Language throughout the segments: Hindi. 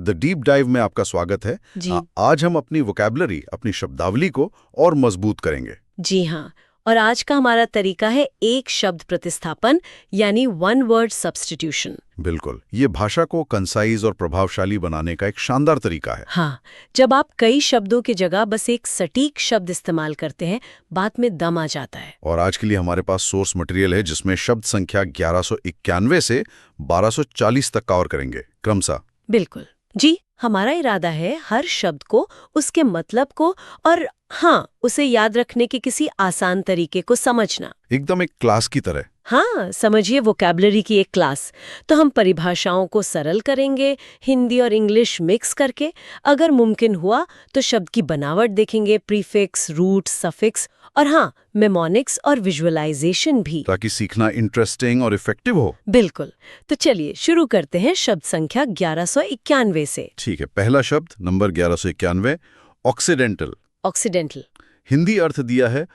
द डीप डाइव में आपका स्वागत है। जी। आज हम अपनी वोकैबुलरी, अपनी शब्दावली को और मजबूत करेंगे। जी हाँ, और आज का हमारा तरीका है एक शब्द प्रतिस्थापन यानी वन वर्ड सब्स्टिट्यूशन। बिल्कुल, ये भाषा को कंसाइज और प्रभावशाली बनाने का एक शानदार तरीका है। हाँ, जब आप कई शब्दों की जगह बस एक सटीक शब्द इस्तेमाल करते हैं, बात में दम आ जाता है। और आज के लिए हमारे पास सोर्स मटेरियल है जिसमें शब्द संख्या 1191 से 1240 तक कवर करेंगे क्रमशः। बिल्कुल जी, हमारा इरादा है हर शब्द को, उसके मतलब को और हाँ, उसे याद रखने के किसी आसान तरीके को समझना। एकदम एक क्लास की तरह। हाँ, समझिए वोकैबुलरी की एक क्लास। तो हम परिभाषाओं को सरल करेंगे, हिंदी और इंग्लिश मिक्स करके। अगर मुमकिन हुआ तो शब्द की बनावट देखेंगे, प्रीफिक्स, रूट, सफिक्स और हाँ, मेमोनिक्स और विजुअलाइजेशन भी, ताकि सीखना इंटरेस्टिंग और इफेक्टिव हो। बिल्कुल। तो चलिए शुरू करते हैं शब्द संख्या 1191 से। ठीक है, पहला शब्द नंबर 1191, ऑक्सीडेंटल। ऑक्सीडेंटल। हिंदी अर्थ दिया है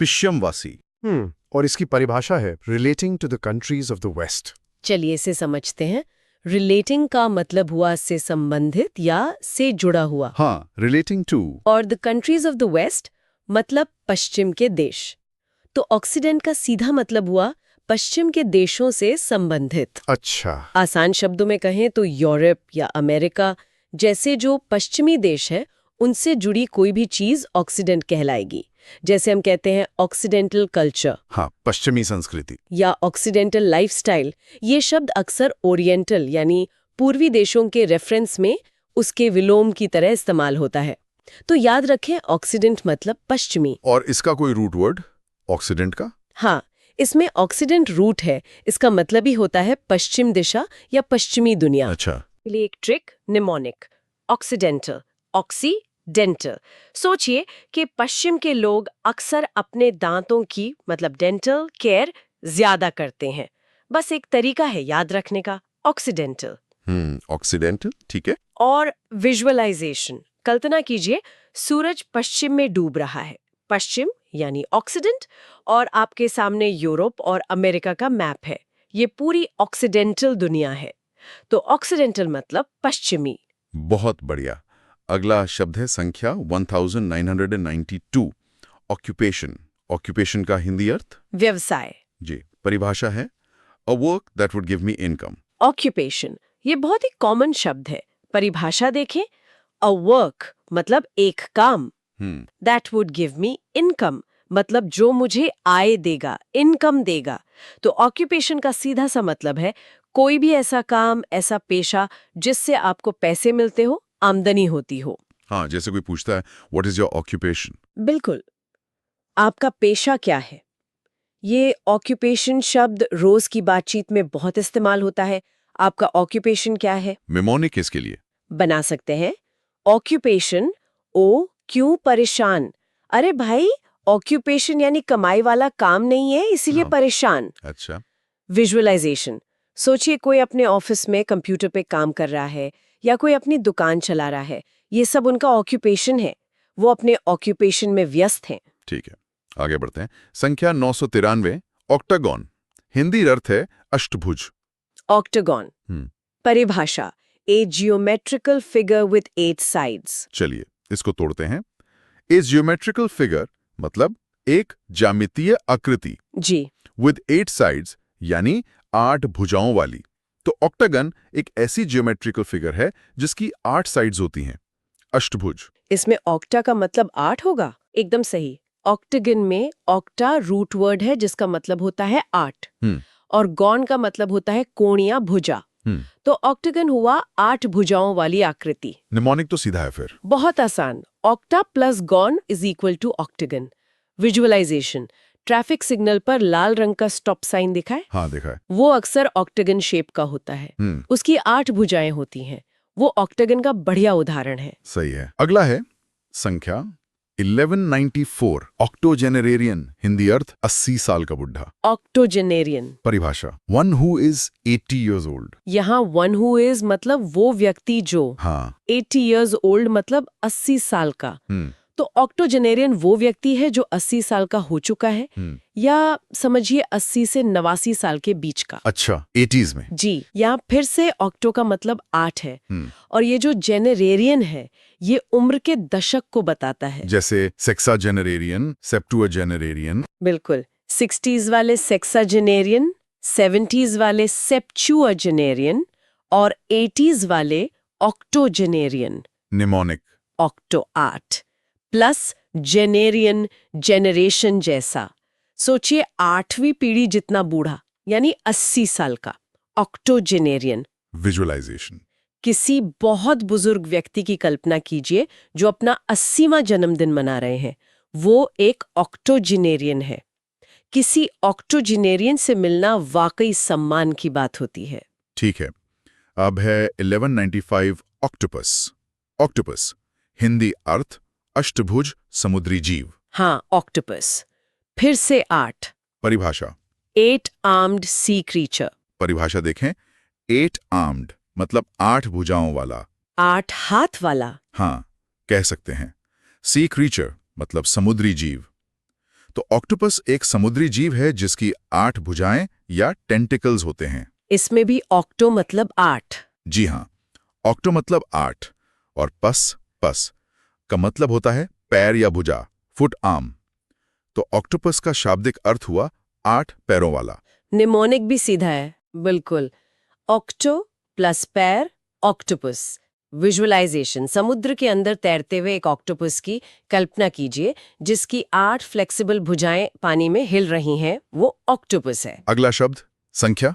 पश्चिमवासी। और इसकी परिभाषा है relating to the countries of the west. चलिए इसे समझते हैं। रिलेटिंग का मतलब हुआ से संबंधित या से जुड़ा हुआ, हाँ, रिलेटिंग टू। और the countries of the west मतलब पश्चिम के देश। तो ऑक्सीडेंट का सीधा मतलब हुआ पश्चिम के देशों से संबंधित। अच्छा। आसान शब्दों में कहें तो यूरोप या अमेरिका जैसे जो पश्चिमी देश है, उनसे जुड़ी कोई भी चीज ऑक्सीडेंट कहलाएगी। जैसे हम कहते हैं ऑक्सीडेंटल कल्चर, हाँ, पश्चिमी संस्कृति। या ऑक्सीडेंटल लाइफस्टाइल। ये शब्द अक्सर ओरिएंटल यानी पूर्वी देशों के रेफरेंस में उसके विलोम की तरह इस्तेमाल होता है। तो याद रखें, ऑक्सीडेंट मतलब पश्चिमी। और इसका कोई रूट वर्ड ऑक्सीडेंट का? हाँ, इसमें ऑक्सीडेंट रूट है। इसका मतलब ही होता है पश्चिम दिशा या पश्चिमी दुनिया। अच्छा। लिए एक ट्रिक, निमोनिक, ऑक्सीडेंटल, ऑक्सीडेंटल। सोचिए कि पश्चिम के लोग अक्सर अपने दांतों की मतलब डेंटल केयर ज्यादा करते हैं। बस एक तरीका है याद रखने का, ऑक्सीडेंटल। ऑक्सीडेंटल, ठीक है। और विजुअलाइजेशन, कल्पना कीजिए सूरज पश्चिम में डूब रहा है। पश्चिम यानी ऑक्सीडेंट, और आपके सामने यूरोप और अमेरिका का मैप है। ये पूरी ऑक्सीडेंटल दुनिया है। तो ऑक्सीडेंटल मतलब पश्चिमी। बहुत बढ़िया। अगला शब्द है संख्या 1992, ऑक्यूपेशन। ऑक्यूपेशन का हिंदी अर्थ? व्यवसाय। जी, परिभाषा है a work that would give me income. Occupation ये बहुत ही कॉमन शब्द है। परिभाषा देखें, अ वर्क मतलब एक काम, that would give me income मतलब जो मुझे आय देगा, इनकम देगा। तो ऑक्यूपेशन का सीधा सा मतलब है कोई भी ऐसा काम, ऐसा पेशा जिससे आपको पैसे मिलते हो, आमदनी होती हो। हाँ, जैसे कोई पूछता है व्हाट इज योर ऑक्यूपेशन? बिल्कुल, आपका पेशा क्या है? ये ऑक्यूपेशन शब्द रोज की बातचीत में बहुत इस्तेमाल होता है। आपका ऑक्यूपेशन क्या है? मेमोनिक इसके लिए बना सकते हैं ऑक्यूपेशन, ओ क्यों परेशान। अरे भाई, ऑक्यूपेशन यानी कमाई वाला काम नहीं है, इसीलिए हाँ। परेशान। अच्छा। विजुअलाइजेशन, सोचिए कोई अपने ऑफिस में कंप्यूटर पे काम कर रहा है या कोई अपनी दुकान चला रहा है। ये सब उनका ऑक्यूपेशन है, वो अपने ऑक्यूपेशन में व्यस्त हैं। ठीक है, आगे बढ़ते हैं। संख्या 993, ऑक्टागन। हिंदी अर्थ है अष्टभुज। ऑक्टागन परिभाषा, ए जियोमेट्रिकल फिगर विथ 8 साइड्स। चलिए इसको तोड़ते हैं। ए जियोमेट्रिकल फिगर मतलब एक ज्यामितीय आकृति जी। विद 8 साइड्स यानी 8 भुजाओं वाली। तो ऑक्टागन एक ऐसी जियोमेट्रिकल फिगर है जिसकी 8 साइड्स होती हैं, अष्टभुज। इसमें ऑक्टा का मतलब 8 होगा? एकदम सही। ऑक्टागन में ऑक्टा रूट वर्ड है जिसका मतलब होता है 8, और गॉन का मतलब होता है कोणिया, भुजा। तो ऑक्टागन हुआ 8 भुजाओं वाली आकृति। निमोनिक तो सीधा है फिर। बहुत आसान, octa plus gon is equal to octagon. Visualisation, traffic signal पर लाल रंग का स्टॉप साइन दिखा है? हाँ, देखा है। वो अक्सर ऑक्टागन शेप का होता है। उसकी 8 भुजाएं होती हैं। वो ऑक्टागन का बढ़िया उदाहरण है। सही है। अगला है संख्या 1194, ऑक्टोजेनेरेरियन। हिंदी अर्थ 80 साल का बुढ़ा। ऑक्टोजेनेरियन परिभाषा, one who is 80 years old। यहाँ वन हु इज मतलब वो व्यक्ति जो, हाँ। 80 years old मतलब 80 साल का। तो ऑक्टोजेनेरियन वो व्यक्ति है जो 80 साल का हो चुका है, या समझिए 80 से 89 साल के बीच का। अच्छा, 80s में। जी, यहाँ फिर से ऑक्टो का मतलब 8 है। और ये जो जेनेरेरियन है, ये उम्र के दशक को बताता है। जैसे सेक्साजेनेरेरियन, सेप्टुअजेनेरेरियन। बिल्कुल, 60s वाले सेक्साजेनेरियन, 70s वाले सेप्चुअजेनेरियन और 80s वाले octogenarian. Mnemonic. Octo 8 plus genarian, generation जैसा। सोचिए 8वीं पीढ़ी जितना बूढ़ा, यानी 80 साल का ऑक्टोजेनेरियन। विजुअलाइजेशन। किसी बहुत बुजुर्ग व्यक्ति की कल्पना कीजिए जो अपना 80वां जन्मदिन मना रहे हैं। वो एक ऑक्टोजेनेरियन है। किसी ऑक्टोजेनेरियन से मिलना वाकई सम्मान की बात होती है। ठीक है। अब है 1195 ऑक्टोपस। ऑक्टोपस, हिंदी अर्थ अष्टभुज समुद्री जीव। हाँ, ऑक्टोपस। फिर से 8। परिभाषा। 8 आर्म्ड सी क्रीचर। परिभाषा देखें, 8 आर्म्ड मतलब 8 भुजाओं वाला। 8 हाथ वाला। हाँ, कह सकते हैं। सी क्रीचर मतलब समुद्री जीव। तो ऑक्टोपस एक समुद्री जीव है जिसकी 8 भुजाएं या टेंटिकल्स होते हैं। इसमें भी ऑक्टो मतलब 8। जी हाँ, ऑक्टो मतलब 8 और पस का मतलब होता है पैर या भुजा, फुट आर्म। तो ऑक्टोपस का शाब्दिक अर्थ हुआ 8 पैरों वाला। निमोनिक भी सीधा है, बिल्कुल। ऑक्टो प्लस पैर, ऑक्टोपस। विजुअलाइजेशन, समुद्र के अंदर तैरते हुए एक ऑक्टोपस की कल्पना कीजिए जिसकी 8 फ्लेक्सिबल भुजाएं पानी में हिल रही हैं, वो ऑक्टोपस है। अगला शब्द संख्या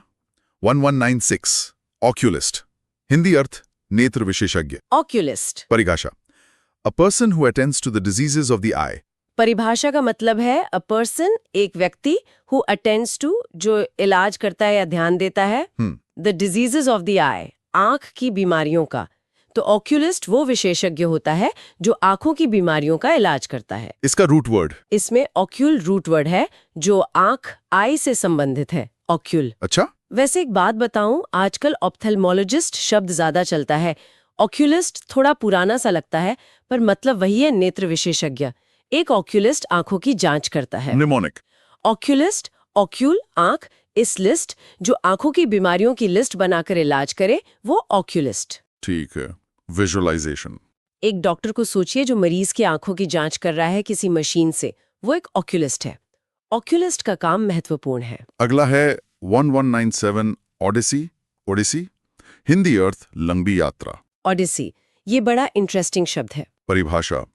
1196 ऑक्यूलिस्ट, हिंदी अर्थ नेत्र विशेषज्ञ। ऑक्यूलिस्ट। परिभाषा, a person who attends to the diseases of the eye. परिभाषा का मतलब है अ पर्सन, एक व्यक्ति, हु अटेंड्स टू, जो इलाज करता है या ध्यान देता है, द डिजीजेस ऑफ द आई, आंख की बीमारियों का। तो ऑक्यूलिस्ट वो विशेषज्ञ होता है जो आंखों की बीमारियों का इलाज करता है। इसका रूट वर्ड। इसमें ऑक्यूल रूट वर्ड है जो आंख, आई से संबंधित है, ऑक्यूल। अच्छा, वैसे एक बात बताऊं, आजकल ऑप्थेल्मोलॉजिस्ट शब्द ज्यादा चलता है। ऑक्यूलिस्ट थोड़ा पुराना सा लगता है, पर मतलब वही है, नेत्र विशेषज्ञ। एक ऑक्यूलिस्ट आंखों की जांच करता है। निमोनिक। ऑक्यूलिस्ट, ऑक्यूल आंख, इस लिस्ट जो आंखों की बीमारियों की लिस्ट बनाकर इलाज करे, वो ऑक्यूलिस्ट। ठीक है। विजुअलाइजेशन। एक डॉक्टर को सोचिए जो मरीज की आंखों की जांच कर रहा है किसी मशीन से, वो एक ऑक्यूलिस्ट है। ऑक्यूलिस्ट का काम महत्वपूर्ण है। अगला है 1197 ओडिसी। ओडिसी, हिंदी अर्थ लंबी यात्रा। ओडिसी, ये बड़ा इंटरेस्टिंग शब्द है। परिभाषा,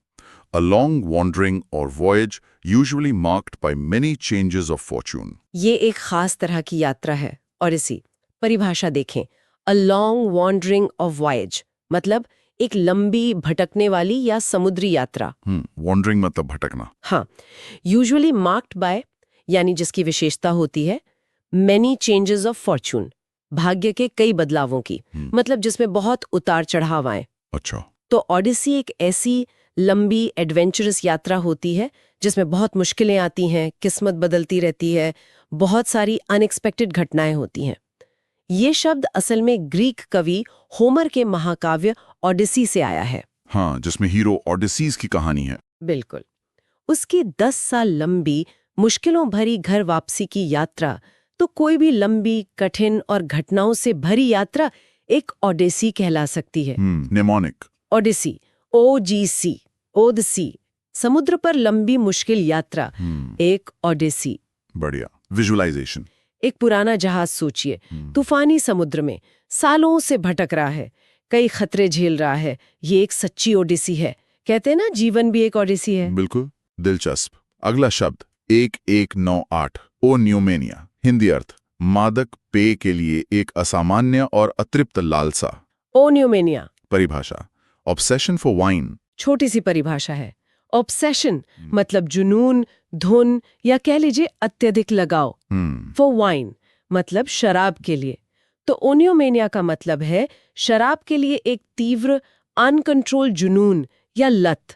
a long wandering or voyage usually marked by many changes of fortune. ये एक खास तरह की यात्रा है, ओडिसी। परिभाषा देखें, a long wandering of voyage मतलब एक लंबी भटकने वाली या समुद्री यात्रा। वॉन्डरिंग मतलब भटकना। हाँ, यूजुअली मार्क्ड बाय, यानी जिसकी विशेषता होती है मेनी चेंजेस ऑफ फॉर्चून, भाग्य के कई बदलावों की, मतलब जिसमें बहुत उतार चढ़ाव आए। अच्छा। तो ओडिसी एक ऐसी लंबी एडवेंचरस यात्रा होती है जिसमें बहुत मुश्किलें आती हैं, किस्मत बदलती रहती है, बहुत सारी अनएक्सपेक्टेड घटनाएं होती हैं। ये शब्द असल में ग्रीक कवि होमर के महाकाव्य ओडिसी से आया है। हाँ, जिसमें हीरो ओडिसीज की कहानी है। बिल्कुल। उसकी 10 साल लंबी मुश्किलों भरी घर वापसी की यात्रा, तो कोई भी लंबी, कठिन और घटनाओं से भरी यात्रा एक ओडिसी कहला सकती है। निमोनिक। ओडिसी, OGC, ओडिसी, समुद्र पर लंबी मुश्किल यात्रा, एक ओडिसी। बढ़िया। विजुअलाइजेशन। एक पुराना जहाज सोचिए, तूफानी समुद्र में सालों से भटक रहा है, कई खतरे झेल रहा है। ये एक सच्ची ओडिसी है। कहते हैं ना, जीवन भी एक ओडिसी है। बिल्कुल दिलचस्प। अगला शब्द 1198 ओन्यूमेनिया, हिंदी अर्थ मादक पेय के लिए एक असामान्य और अतृप्त लालसा। ओन्यूमेनिया। परिभाषा, ऑब्सेशन फॉर वाइन। छोटी सी परिभाषा है। ऑब्सेशन मतलब जुनून, धुन या कह लीजिए अत्यधिक लगाव। फॉर वाइन मतलब शराब के लिए। तो ओनियोमेनिया का मतलब है शराब के लिए एक तीव्र अनकंट्रोल जुनून या लत।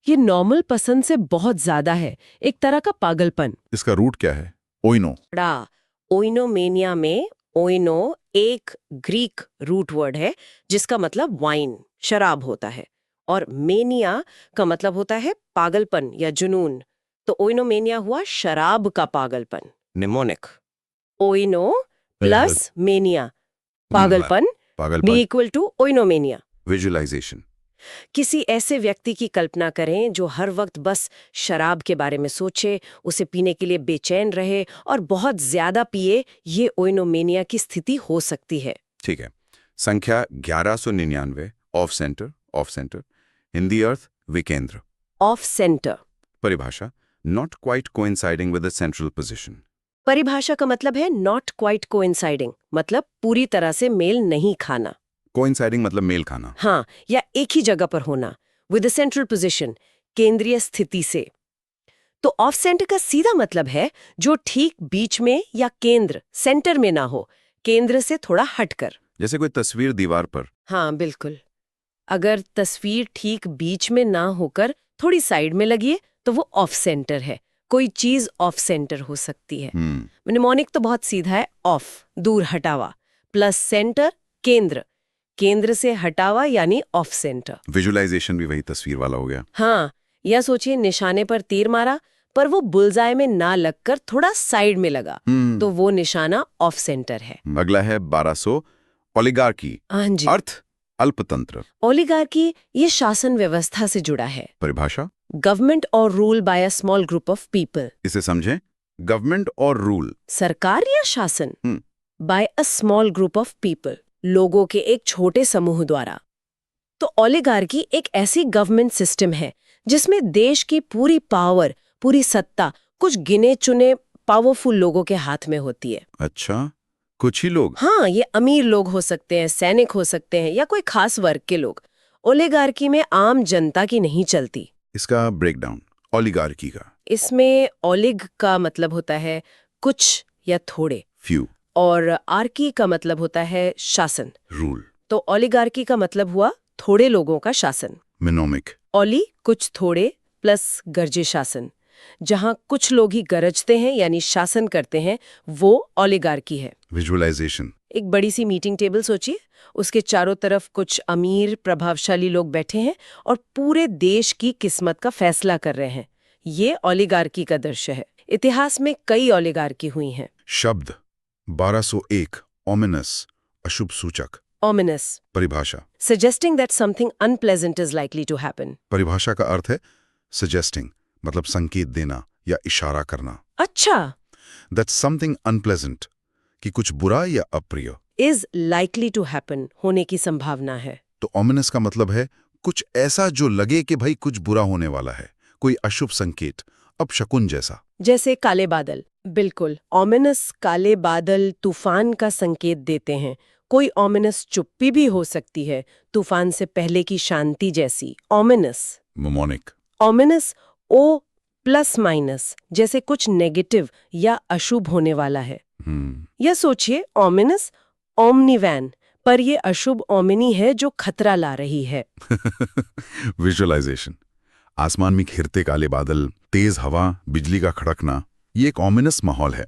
ये नॉर्मल पसंद से बहुत ज्यादा है, एक तरह का पागलपन। इसका रूट क्या है? ओइनो। ओइनोमेनिया में ओइनो एक ग्रीक रूट वर्ड है जिसका मतलब वाइन, शराब होता है। और मेनिया का मतलब होता है पागलपन या जुनून। तो ओइनोमेनिया हुआ शराब का पागलपन। निमोनिक। ओइनो प्लस मेनिया, पागलपन बी पागलपन। Equal to oenomania. विजुअलाइजेशन। किसी ऐसे व्यक्ति की कल्पना करें जो हर वक्त बस शराब के बारे में सोचे, उसे पीने के लिए बेचैन रहे और बहुत ज्यादा पिए। ये ओइनोमेनिया की स्थिति हो सकती है। ठीक है। संख्या 1199। Off center. Off center Hindi अर्थ विकेंद्र। ऑफ सेंटर परिभाषा not quite coinciding with the central position. परिभाषा का मतलब है नॉट क्वाइट कोइंसाइडिंग, मतलब पूरी तरह से मेल नहीं खाना। कोइंसाइडिंग मतलब मेल खाना। हाँ, या एक ही जगह पर होना। विद द सेंट्रल पोजीशन, केंद्रीय स्थिति से। तो ऑफ सेंटर का सीधा मतलब है जो ठीक बीच में या केंद्र सेंटर में ना हो, केंद्र से थोड़ा हटकर। जैसे कोई तस्वीर दीवार पर। हाँ बिल्कुल। अगर तस्वीर ठीक बीच में ना होकर थोड़ी साइड में लगी है तो वो ऑफ सेंटर है। कोई चीज ऑफ सेंटर हो सकती है। निमोनिक तो बहुत सीधा है, ऑफ दूर हटावा, प्लस सेंटर केंद्र, केंद्र से हटावा यानी ऑफ सेंटर। विजुअलाइजेशन भी वही तस्वीर वाला हो गया। हाँ, या सोचिए निशाने पर तीर मारा पर वो बुलजाए में ना लगकर थोड़ा साइड में लगा, तो वो निशाना ऑफ सेंटर है। अगला है 1200 ओलिगार्की। हाँ जी। अर्थ अल्पतंत्र। ओलिगार्की ये शासन व्यवस्था से जुड़ा है। परिभाषा गवर्नमेंट और rule by a small group of people. इसे समझें। गवर्नमेंट और रूल सरकार या शासन by a small group of people, लोगों के एक छोटे समूह द्वारा। तो ओलिगार्की एक ऐसी गवर्नमेंट सिस्टम है जिसमें देश की पूरी पावर, पूरी सत्ता कुछ गिने चुने पावरफुल लोगों के हाथ में होती है। अच्छा, कुछ ही लोग। हाँ, ये अमीर लोग हो सकते हैं, सैनिक हो सकते हैं, या कोई खास वर्ग के लोग। ओलिगार्की में आम जनता की नहीं चलती। इसका ब्रेकडाउन ओलिगार्की का। इसमें ओलिग का मतलब होता है कुछ या थोड़े, फ्यू, और आर्की का मतलब होता है शासन, रूल। तो ओलिगार्की का मतलब हुआ थोड़े लोगों का शासन। मिनोमिक। ओली कुछ थोड़े प्लस गरजे शासन, जहां कुछ लोग ही गरजते हैं यानी शासन करते हैं, वो ओलिगार्की है। विजुअलाइजेशन। एक बड़ी सी मीटिंग टेबल सोचिए, उसके चारों तरफ कुछ अमीर प्रभावशाली लोग बैठे हैं और पूरे देश की किस्मत का फैसला कर रहे हैं। ये ओलिगार्की का दृश्य है। इतिहास में कई ओलिगार्की हुई हैं। शब्द 1201 ओमिनस, अशुभ सूचक। ओमिनस परिभाषा suggesting that something unpleasant is likely to happen। परिभाषा का अर्थ है सजेस्टिंग, मतलब संकेत देना या इशारा करना। अच्छा। दैट समथिंग अनप्लेजेंट, कि कुछ बुरा या अप्रिय। is likely to happen, होने की संभावना है। तो ओमिनस का मतलब है कुछ ऐसा जो लगे कि भाई कुछ बुरा होने वाला है, कोई अशुभ संकेत, अपशकुन जैसा। जैसे काले बादल। बिल्कुल, ओमिनस काले बादल तूफान का संकेत देते हैं। कोई ओमिनस चुप्पी भी हो सकती है, तूफान से पहले की शांति जैसी। Ominous. Mnemonic. Ominous O plus minus, जैसे कुछ नेगेटिव या अशुभ होने वाला है। या सोचिए ओमिनस ओमनीवैन, पर ये अशुभ ओमिनी है जो खतरा ला रही है। विजुअलाइजेशन। आसमान में घिरते काले बादल, तेज हवा, बिजली का खड़कना, ये एक ओमिनस माहौल है,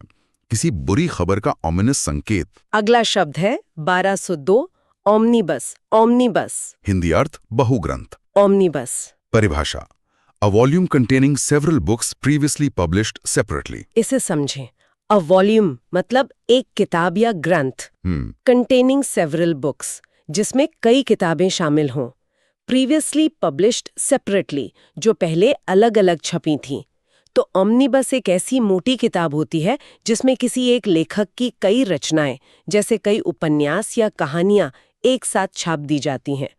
किसी बुरी खबर का ओमिनस संकेत। अगला शब्द है 1202 ओमनीबस। ओमनीबस हिंदी अर्थ बहुग्रंथ। ओमनीबस परिभाषा a volume containing several books previously published separately. इसे समझें। अ वॉल्यूम मतलब एक किताब या ग्रंथ, कंटेनिंग सेवरल बुक्स जिसमें कई किताबें शामिल हों, प्रीवियसली पब्लिश्ड सेपरेटली जो पहले अलग अलग छपी थीं। तो ओमनीबस एक ऐसी मोटी किताब होती है जिसमें किसी एक लेखक की कई रचनाएं, जैसे कई उपन्यास या कहानियां एक साथ छाप दी जाती हैं,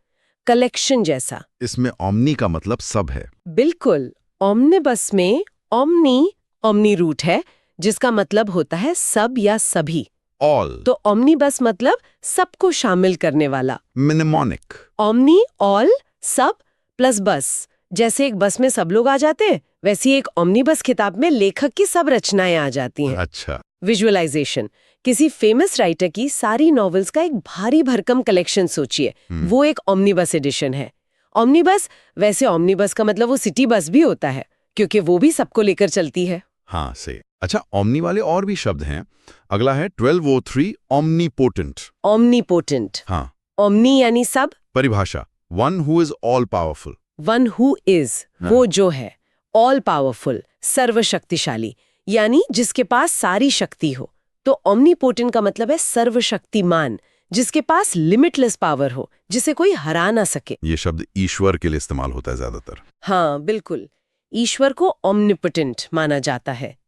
कलेक्शन जैसा। इसमें ओमनी का मतलब सब है। बिल्कुल, ओमनीबस में ओमनी रूट है जिसका मतलब होता है सब या सभी। ऑल। तो ओमनीबस मतलब सबको शामिल करने वाला। मिनेमोनिक। ओमनी ऑल सब प्लस बस, जैसे एक बस में सब लोग आ जाते हैं, वैसी एक ओमनीबस किताब में लेखक की सब रचनाएं आ जाती हैं। अच्छा। विजुअलाइजेशन। किसी फेमस राइटर की सारी नॉवेल्स का एक भारी भरकम कलेक्शन सोचिए, वो एक ओमनीबस एडिशन है। ओमनीबस, वैसे ओमनीबस का मतलब वो सिटी बस भी होता है क्योंकि वो भी सबको लेकर चलती है। हाँ से। अच्छा, ओमनी वाले और भी शब्द हैं। अगला है 1203 ओमनीपोटेंट। ओमनीपोटेंट। हाँ। ओमनी यानी सब, परिभाषा one who is all powerful. One who is, वो जो है, ऑल पावरफुल, सर्वशक्तिशाली, यानी जिसके पास सारी शक्ति हो। तो ओमनीपोटेंट का मतलब है सर्वशक्तिमान, जिसके पास लिमिटलेस पावर हो, जिसे कोई हरा ना सके। ये शब्द ईश्वर के लिए इस्तेमाल होता है ज्यादातर। हाँ बिल्कुल, ईश्वर को ओमनिपोटेंट माना जाता है।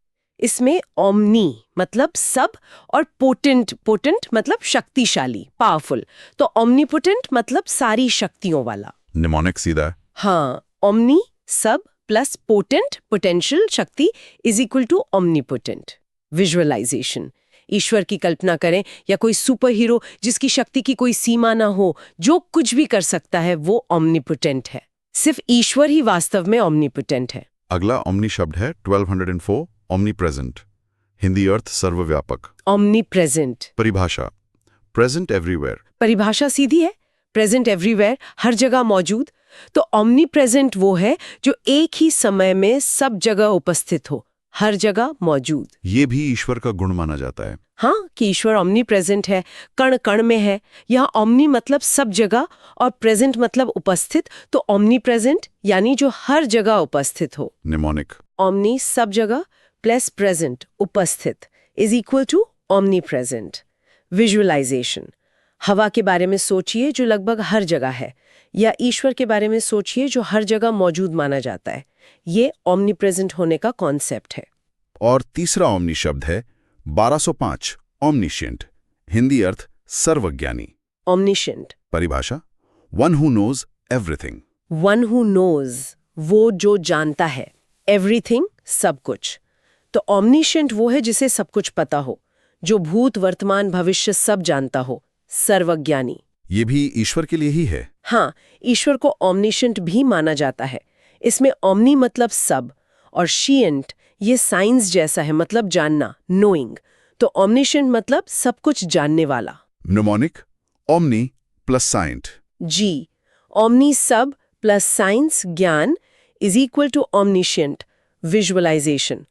इसमें ओमनी मतलब सब और पोटेंट, पोटेंट मतलब शक्तिशाली, पावरफुल। तो ओमनीपोटेंट मतलब सारी शक्तियों वाला। निमोनिक सीधा है। हाँ, ओमनी सब प्लस पोटेंट, पोटेंशियल शक्ति is equal to omnipotent. Visualization, ईश्वर की कल्पना करें या कोई सुपर हीरो जिसकी शक्ति की कोई सीमा ना हो, जो कुछ भी कर सकता है, वो ओमनीपोटेंट है। सिर्फ ईश्वर ही वास्तव में ओमनीपोटेंट है। अगला ओमनी शब्द है 1204 ओमनी प्रेजेंट। हिंदी अर्थ सर्वव्यापक। ओमनी प्रेजेंट, परिभाषा प्रेजेंट एवरीवेयर। परिभाषा सीधी है, प्रेजेंट एवरीवेयर, हर जगह मौजूद। तो ओमनी प्रेजेंट वो है जो एक ही समय में सब जगह उपस्थित हो, हर जगह मौजूद। ये भी ईश्वर का गुण माना जाता है। हाँ, कि ईश्वर ओमनी प्रेजेंट है, कण कण में है। यहाँ ओमनी मतलब सब जगह और प्रेजेंट मतलब उपस्थित, तो ओमनी प्रेजेंट यानी जो हर जगह उपस्थित हो। निमोनिक ओमनी सब जगह प्लस प्रेजेंट उपस्थित is equal to omnipresent. Visualisation, हवा के बारे में सोचिए जो लगभग हर जगह है, या ईश्वर के बारे में सोचिए जो हर जगह मौजूद माना जाता है। ये ओमनी प्रेजेंट होने का कॉन्सेप्ट है। और तीसरा ओमनी शब्द है 1205 ओमनिशिएंट। हिंदी अर्थ सर्वज्ञानी। ओमनिशेंट, परिभाषा one who knows everything. One who knows, वो जो जानता है, एवरीथिंग सब कुछ। तो ओमनिशेंट वो है जिसे सब कुछ पता हो, जो भूत वर्तमान भविष्य सब जानता हो, सर्वज्ञानी। ये भी ईश्वर के लिए ही है। हाँ, ईश्वर को ओमनिशेंट भी माना जाता है। इसमें ओमनी मतलब सब और शिएंट ये साइंस जैसा है, मतलब जानना, नोइंग। तो ओमनिशेंट मतलब सब कुछ जानने वाला। Mnemonic omni plus scient. जी, ओमनी सब प्लस साइंस ज्ञान is equal to omniscient. Visualization,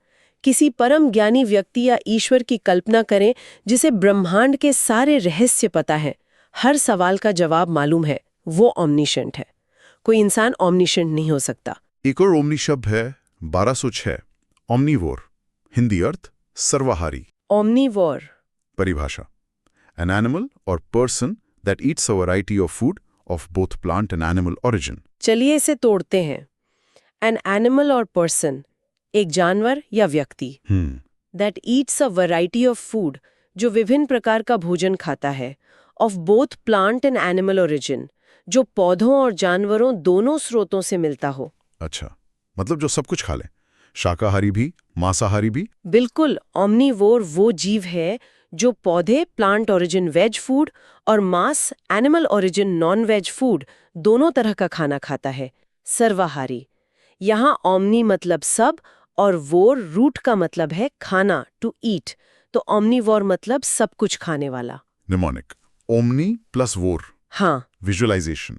किसी परम ज्ञानी व्यक्ति या ईश्वर की कल्पना करें जिसे ब्रह्मांड के सारे रहस्य पता है, हर सवाल का जवाब मालूम है, वो ओमनिशेंट है। कोई इंसान ओमनिशेंट नहीं हो सकता। एक और ओमनी शब्द है 1206 ओमनीवोर। हिंदी अर्थ सर्वाहारी। ओमनीवोर, परिभाषा एन एनिमल और person that eats a variety of food of both plant and animal origin. चलिए इसे तोड़ते हैं। एन एनिमल और पर्सन, एक जानवर या व्यक्ति, that eats a variety of food, जो विभिन्न प्रकार का भोजन खाता है, of both plant and animal origin, जो पौधों और जानवरों दोनों स्रोतों से मिलता हो। अच्छा, मतलब जो सब कुछ खा ले, शाकाहारी भी मांसाहारी भी। बिल्कुल, ओमनीवोर वो जीव है जो पौधे प्लांट ओरिजिन वेज फूड और मांस animal origin non veg food दोनों तरह का खाना खाता है। सर्वाहारी, यहाँ ओमनी मतलब सब और वोर रूट का मतलब है खाना, टू ईट। तो ओमनीवोर मतलब सब कुछ खाने वाला। निमोनिक ओमनी प्लस वोर। हाँ, विजुअलाइजेशन,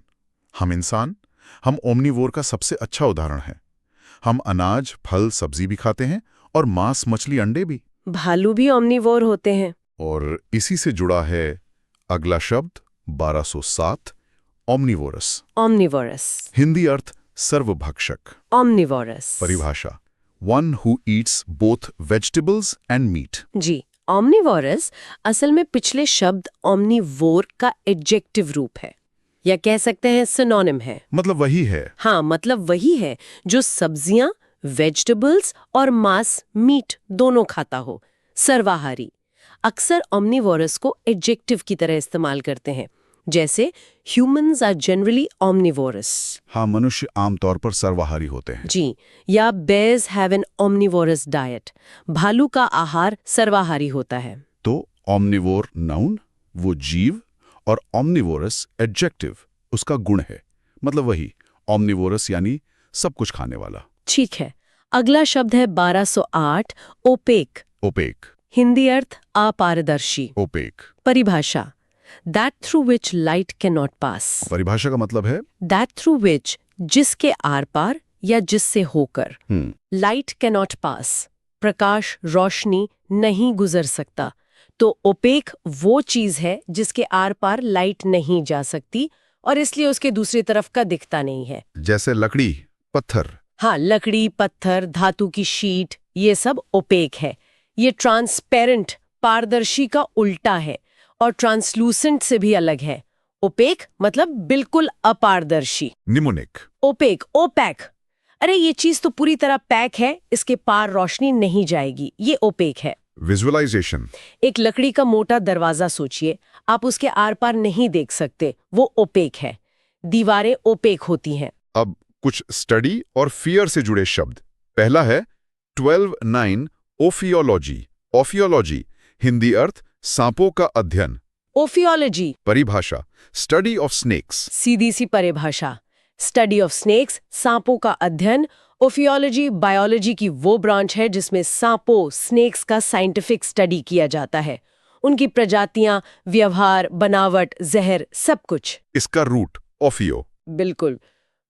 हम इंसान, हम ओमनीवोर का सबसे अच्छा उदाहरण है। हम अनाज, फल, सब्जी भी खाते हैं और मांस, मछली, अंडे भी। भालू भी ओमनीवोर होते हैं। और इसी से जुड़ा है अगला शब्द 1207 ओमनीवोरस। ओमनीवोरस, हिंदी अर्थ सर्वभक्षक। ओमनीवोरस, परिभाषा one who eats both vegetables and meat. जी, ओमनीवोरस असल में पिछले शब्द ओमनीवोर का एडजेक्टिव रूप है, या कह सकते हैं सिनोनिम है। मतलब वही है। हाँ, मतलब वही है जो सब्जियां, वेजिटेबल्स और मांस, मीट दोनों खाता हो, सर्वाहारी। अक्सर ओमनीवोरस को एडजेक्टिव की तरह इस्तेमाल करते हैं, जैसे ह्यूमंस आर जनरली ओमनीवोरस। हाँ, मनुष्य आमतौर पर सर्वाहारी होते हैं। जी, या bears have an omnivorous diet, भालू का आहार सर्वाहारी होता है। तो ओमनीवोर नाउन वो जीव और ओमनीवोरस एडजेक्टिव उसका गुण है, मतलब वही ओमनीवोरस यानी सब कुछ खाने वाला। ठीक है, अगला शब्द है 1208 ओपेक। ओपेक। हिंदी अर्थ अपारदर्शी। ओपेक। परिभाषा that through which light can not pass. परिभाषा का मतलब है दैट थ्रू विच, जिसके आर पार या जिससे होकर, लाइट कैन नॉट पास, प्रकाश, रोशनी नहीं गुजर सकता। तो ओपेक वो चीज है जिसके आर पार लाइट नहीं जा सकती, और इसलिए उसके दूसरी तरफ का दिखता नहीं है। जैसे लकड़ी, पत्थर। हाँ, लकड़ी, पत्थर, धातु की शीट, ये सब ओपेक है। ये ट्रांसपेरेंट, पारदर्शी का उल्टा है और ट्रांसलूसेंट से भी अलग है। ओपेक मतलब बिल्कुल अपारदर्शी। निमोनिक। Opaque, opaque. अरे ये चीज तो पूरी तरह पैक है, इसके पार रोशनी नहीं जाएगी, ये ओपेक है। विजुअलाइजेशन। एक लकड़ी का मोटा दरवाजा सोचिए, आप उसके आर पार नहीं देख सकते, वो ओपेक है। दीवारें ओपेक होती हैं। अब कुछ स्टडी और फियर से जुड़े शब्द। पहला है 12(9) ओफियोलॉजी। ओफियोलॉजी, हिंदी अर्थ सांपों का अध्ययन। ओफियोलॉजी, परिभाषा स्टडी ऑफ स्नेक्स। सीधी सी परिभाषा, स्टडी ऑफ स्नेक्स, सांपों का अध्ययन। ओफियोलॉजी बायोलॉजी की वो ब्रांच है जिसमें सांपों, स्नेक्स का साइंटिफिक स्टडी किया जाता है। उनकी प्रजातियां, व्यवहार, बनावट, जहर, सब कुछ। इसका रूट ओफियो। बिल्कुल।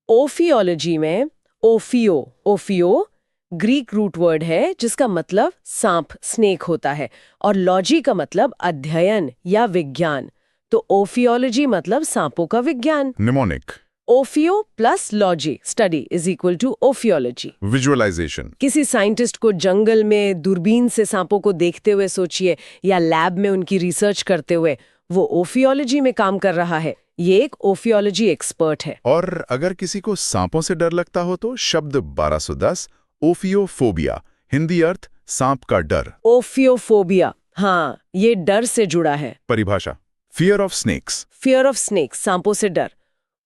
ओफियोलॉजी में ओफियो ग्रीक रूट वर्ड है जिसका मतलब सांप, स्नेक होता है, और लॉजी का मतलब अध्ययन या विज्ञान। तो ओफियोलॉजी मतलब सांपों का विज्ञान। Mnemonic. Ophio plus logy, study is equal to ophiology. Visualization. किसी साइंटिस्ट को जंगल में दूरबीन से सांपों को देखते हुए सोचिए, या लैब में उनकी रिसर्च करते हुए, वो ओफियोलॉजी में काम कर रहा है। ये एक ओफियोलॉजी एक्सपर्ट है। और अगर किसी को सांपों से डर लगता हो तो शब्द 1210 ओफियोफोबिया, हिंदी अर्थ सांप का डर। ओफियोफोबिया, हाँ, ये डर से जुड़ा है। परिभाषा fear of snakes. Fear of snakes, सांपों से डर।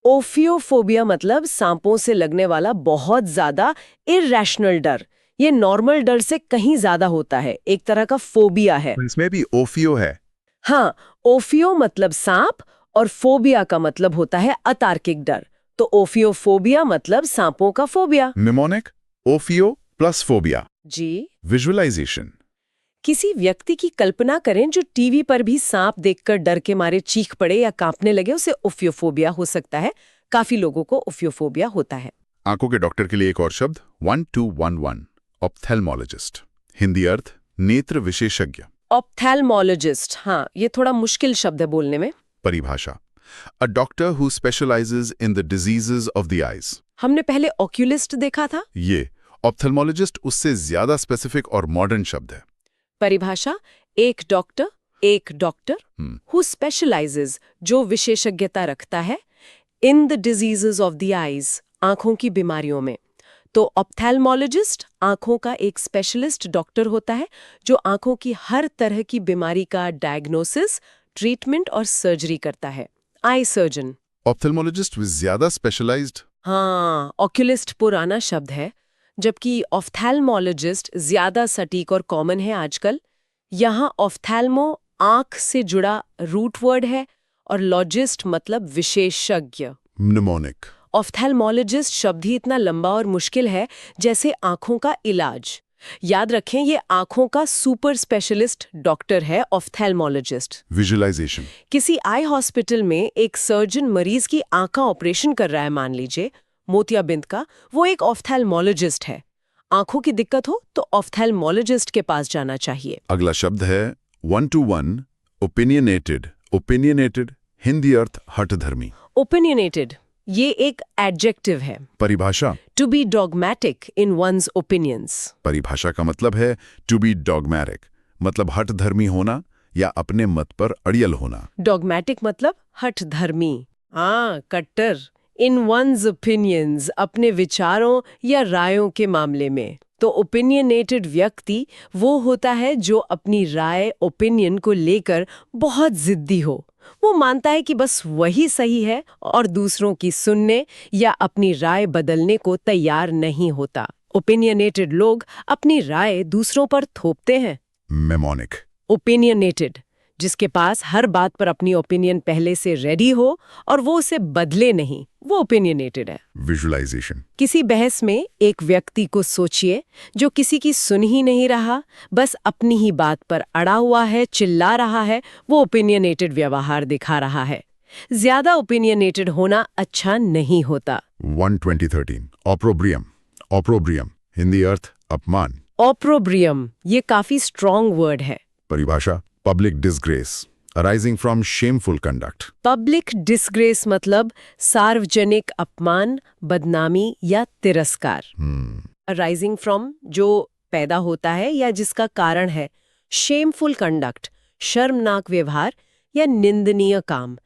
ओफियोफोबिया मतलब सांपों से लगने वाला बहुत ज्यादा इरैशनल डर। ये नॉर्मल डर से कहीं ज्यादा होता है, एक तरह का फोबिया है। इसमें भी ओफियो है। हाँ, ओफियो मतलब सांप और फोबिया का मतलब होता है अतार्किक डर। तो ओफियोफोबिया मतलब सांपों का phobia. Mnemonic ophio plus phobia. जी। विजुअलाइजेशन। किसी व्यक्ति की कल्पना करें जो टीवी पर भी सांप देखकर डर के मारे चीख पड़े या कांपने लगे, उसे ओफियोफोबिया हो सकता है। काफी लोगों को ओफियोफोबिया होता है। आंखों के डॉक्टर के लिए एक और शब्द 1211 ऑप्थेल्मोलॉजिस्ट, हिंदी अर्थ नेत्र विशेषज्ञ। ऑप्थेल्मोलॉजिस्ट, हाँ, ये थोड़ा मुश्किल शब्द है बोलने में। परिभाषा a doctor who specialises in the diseases of the eyes. हमने पहले ऑक्यूलिस्ट देखा था। ये ऑप्थेल्मोलॉजिस्ट उससे ज्यादा स्पेसिफिक और मॉडर्न शब्द है। परिभाषा एक डॉक्टर हु स्पेशलाइजेज, जो विशेषज्ञता रखता है, in the diseases of the eyes, आंखों की बीमारियों में। तो ऑप्थेल्मोलॉजिस्ट आंखों का एक स्पेशलिस्ट डॉक्टर होता है जो आंखों की हर तरह की बीमारी का डायग्नोसिस, ट्रीटमेंट और सर्जरी करता है। Eye surgeon. ऑप्थेल्मोलॉजिस्ट ज्यादा स्पेशलाइज्ड। हाँ, ऑक्यूलिस्ट पुराना शब्द है, जबकि ऑफ्थैल्मोलॉजिस्ट ज्यादा सटीक और कॉमन है आजकल। यहाँ ऑफ्थैल्मो आंख से जुड़ा रूट वर्ड है और लॉजिस्ट मतलब विशेषज्ञ। निमोनिक। ऑफ्थैल्मोलॉजिस्ट शब्द ही इतना लंबा और मुश्किल है जैसे आंखों का इलाज। याद रखें, ये आंखों का सुपर स्पेशलिस्ट डॉक्टर है ऑफ्थैल्मोलॉजिस्ट। विजुअलाइजेशन। किसी आई हॉस्पिटल में एक सर्जन मरीज की आंख का ऑपरेशन कर रहा है, मान लीजिए मोतियाबिंद का, वो एक ऑफ्थैल्मोलॉजिस्ट है। आंखों की दिक्कत हो तो ऑफ्थैल्मोलॉजिस्ट के पास जाना चाहिए। अगला शब्द है 121 ओपिनियनेटेड। ओपिनियनेटेड, हिंदी अर्थ हठधर्मी। ओपिनियनेटेड, ये एक एडजेक्टिव है। परिभाषा to be dogmatic in one's opinions. परिभाषा का मतलब है टू बी डॉगमैटिक, मतलब हठधर्मी होना या अपने मत पर अड़ियल होना। डॉगमैटिक मतलब हठधर्मी, हाँ, कट्टर। इन वंस ओपिनियंस, अपने विचारों या रायों के मामले में। तो ओपिनियनेटेड व्यक्ति वो होता है जो अपनी राय, ओपिनियन को लेकर बहुत जिद्दी हो। वो मानता है कि बस वही सही है और दूसरों की सुनने या अपनी राय बदलने को तैयार नहीं होता। ओपिनियनेटेड लोग अपनी राय दूसरों पर थोपते हैं। मेमोनिक। ओपिनियनेटेड, जिसके पास हर बात पर अपनी ओपिनियन पहले से रेडी हो और वो उसे बदले नहीं, वो ओपिनियनेटेड है। विजुअलाइजेशन। किसी बहस में एक व्यक्ति को सोचिए जो किसी की सुन ही नहीं रहा, बस अपनी ही बात पर अड़ा हुआ है, चिल्ला रहा है, वो ओपिनियनेटेड व्यवहार दिखा रहा है। ज्यादा ओपिनियनेटेड होना अच्छा नहीं होता। 12013 ऑप्रोब्रियम। ऑप्रोब्रियम, हिंदी अर्थ अपमान। ऑप्रोब्रियम, ये काफी स्ट्रॉन्ग वर्ड है। परिभाषा public disgrace, arising from shameful conduct. Public disgrace मतलब सार्वजनिक अपमान, बदनामी या तिरस्कार। अराइजिंग फ्रॉम जो पैदा होता है या जिसका कारण है। शेमफुल कंडक्ट शर्मनाक व्यवहार या निंदनीय काम।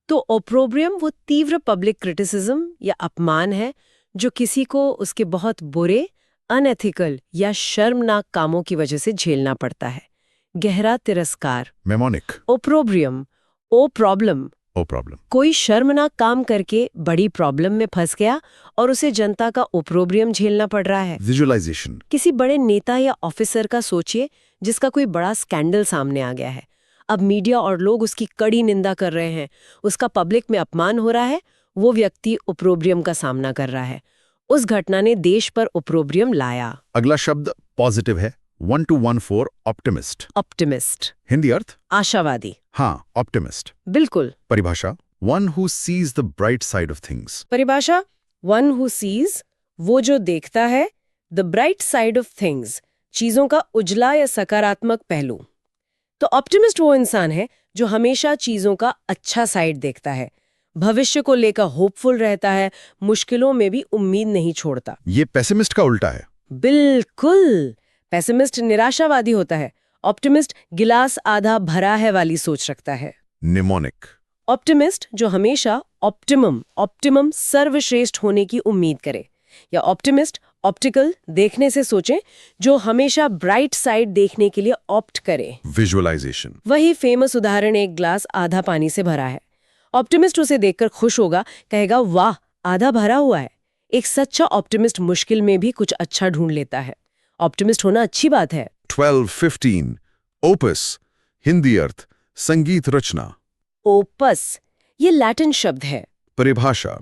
तो ओप्रोब्रियम वो तीव्र पब्लिक क्रिटिसिज्म या अपमान है जो किसी को उसके बहुत बुरे, अनएथिकल या शर्मनाक कामों की वजह से झेलना पड़ता है। गहरा तिरस्कार। मेमोनिक। ओप्रोब्रियम ओ प्रॉब्लम ओ प्रॉब्लम। कोई शर्मनाक काम करके बड़ी प्रॉब्लम में फंस गया और उसे जनता का ओप्रोब्रियम झेलना पड़ रहा है। विजुअलाइजेशन। किसी बड़े नेता या ऑफिसर का सोचिए जिसका कोई बड़ा स्कैंडल सामने आ गया है। अब मीडिया और लोग उसकी कड़ी निंदा कर रहे हैं, उसका पब्लिक में अपमान हो रहा है, वो व्यक्ति ओप्रोब्रियम का सामना कर रहा है। उस घटना ने देश पर ओप्रोब्रियम लाया। अगला शब्द पॉजिटिव है। 1214 ऑप्टिमिस्ट। ऑप्टिमिस्ट हिंदी अर्थ? आशावादी। हाँ, ऑप्टिमिस्ट। बिल्कुल। परिभाषा one who seize the bright side of things. परिभाषा वन हु सीज वो जो देखता है, the bright side of things चीजों का उजला या सकारात्मक पहलू। तो ऑप्टिमिस्ट वो इंसान है जो हमेशा चीजों का अच्छा साइड देखता है, भविष्य को लेकर होपफुल रहता है, मुश्किलों में भी उम्मीद नहीं छोड़ता। ये पेसिमिस्ट का उल्टा है। बिल्कुल। पेसिमिस्ट निराशावादी होता है, ऑप्टिमिस्ट गिलास आधा भरा है वाली सोच रखता है। निमोनिक। ऑप्टिमिस्ट जो हमेशा ऑप्टिमम सर्वश्रेष्ठ होने की उम्मीद करे, या ऑप्टिमिस्ट ऑप्टिकल देखने से सोचें जो हमेशा ब्राइट साइड देखने के लिए ऑप्ट करे। विजुअलाइजेशन। वही फेमस उदाहरण एक ग्लास आधा पानी से भरा है। ऑप्टिमिस्ट उसे देखकर खुश होगा, कहेगा वाह आधा भरा हुआ है। एक सच्चा ऑप्टिमिस्ट मुश्किल में भी कुछ अच्छा ढूंढ लेता है। ऑप्टिमिस्ट होना अच्छी बात है। 1215 ओपस। हिंदी अर्थ? संगीत रचना। ओपस ये लैटिन शब्द है। परिभाषा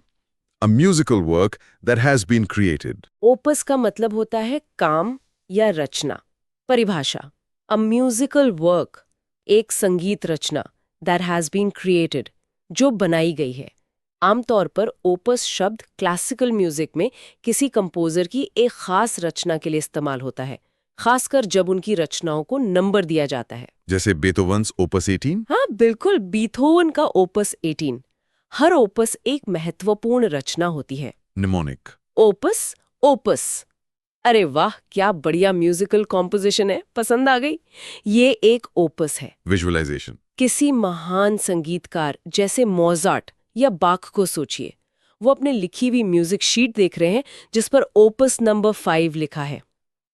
A musical work that has been created. Opus का मतलब होता है काम या रचना। परिभाषा अ म्यूजिकल वर्क एक संगीत रचना that has been created जो बनाई गई है। आमतौर पर ओपस शब्द क्लासिकल म्यूजिक में किसी कंपोजर की एक खास रचना के लिए इस्तेमाल होता है, खासकर जब उनकी रचनाओं को नंबर दिया जाता है। जैसे बेथोवन्स ओपस 18? हाँ बिल्कुल, बीथोवन का ओपस 18। हर ओपस एक महत्वपूर्ण रचना होती है। निमोनिक। ओपस। अरे वाह क्या बढ़िया म्यूजिकल कॉम्पोजिशन है, पसंद आ गई। ये एक ओपस है। विजुअलाइजेशन। किसी महान संगीतकार जैसे मोजार्ट या बाख को सोचिए, वो अपने लिखी हुई म्यूजिक शीट देख रहे हैं जिस पर ओपस नंबर 5 लिखा है।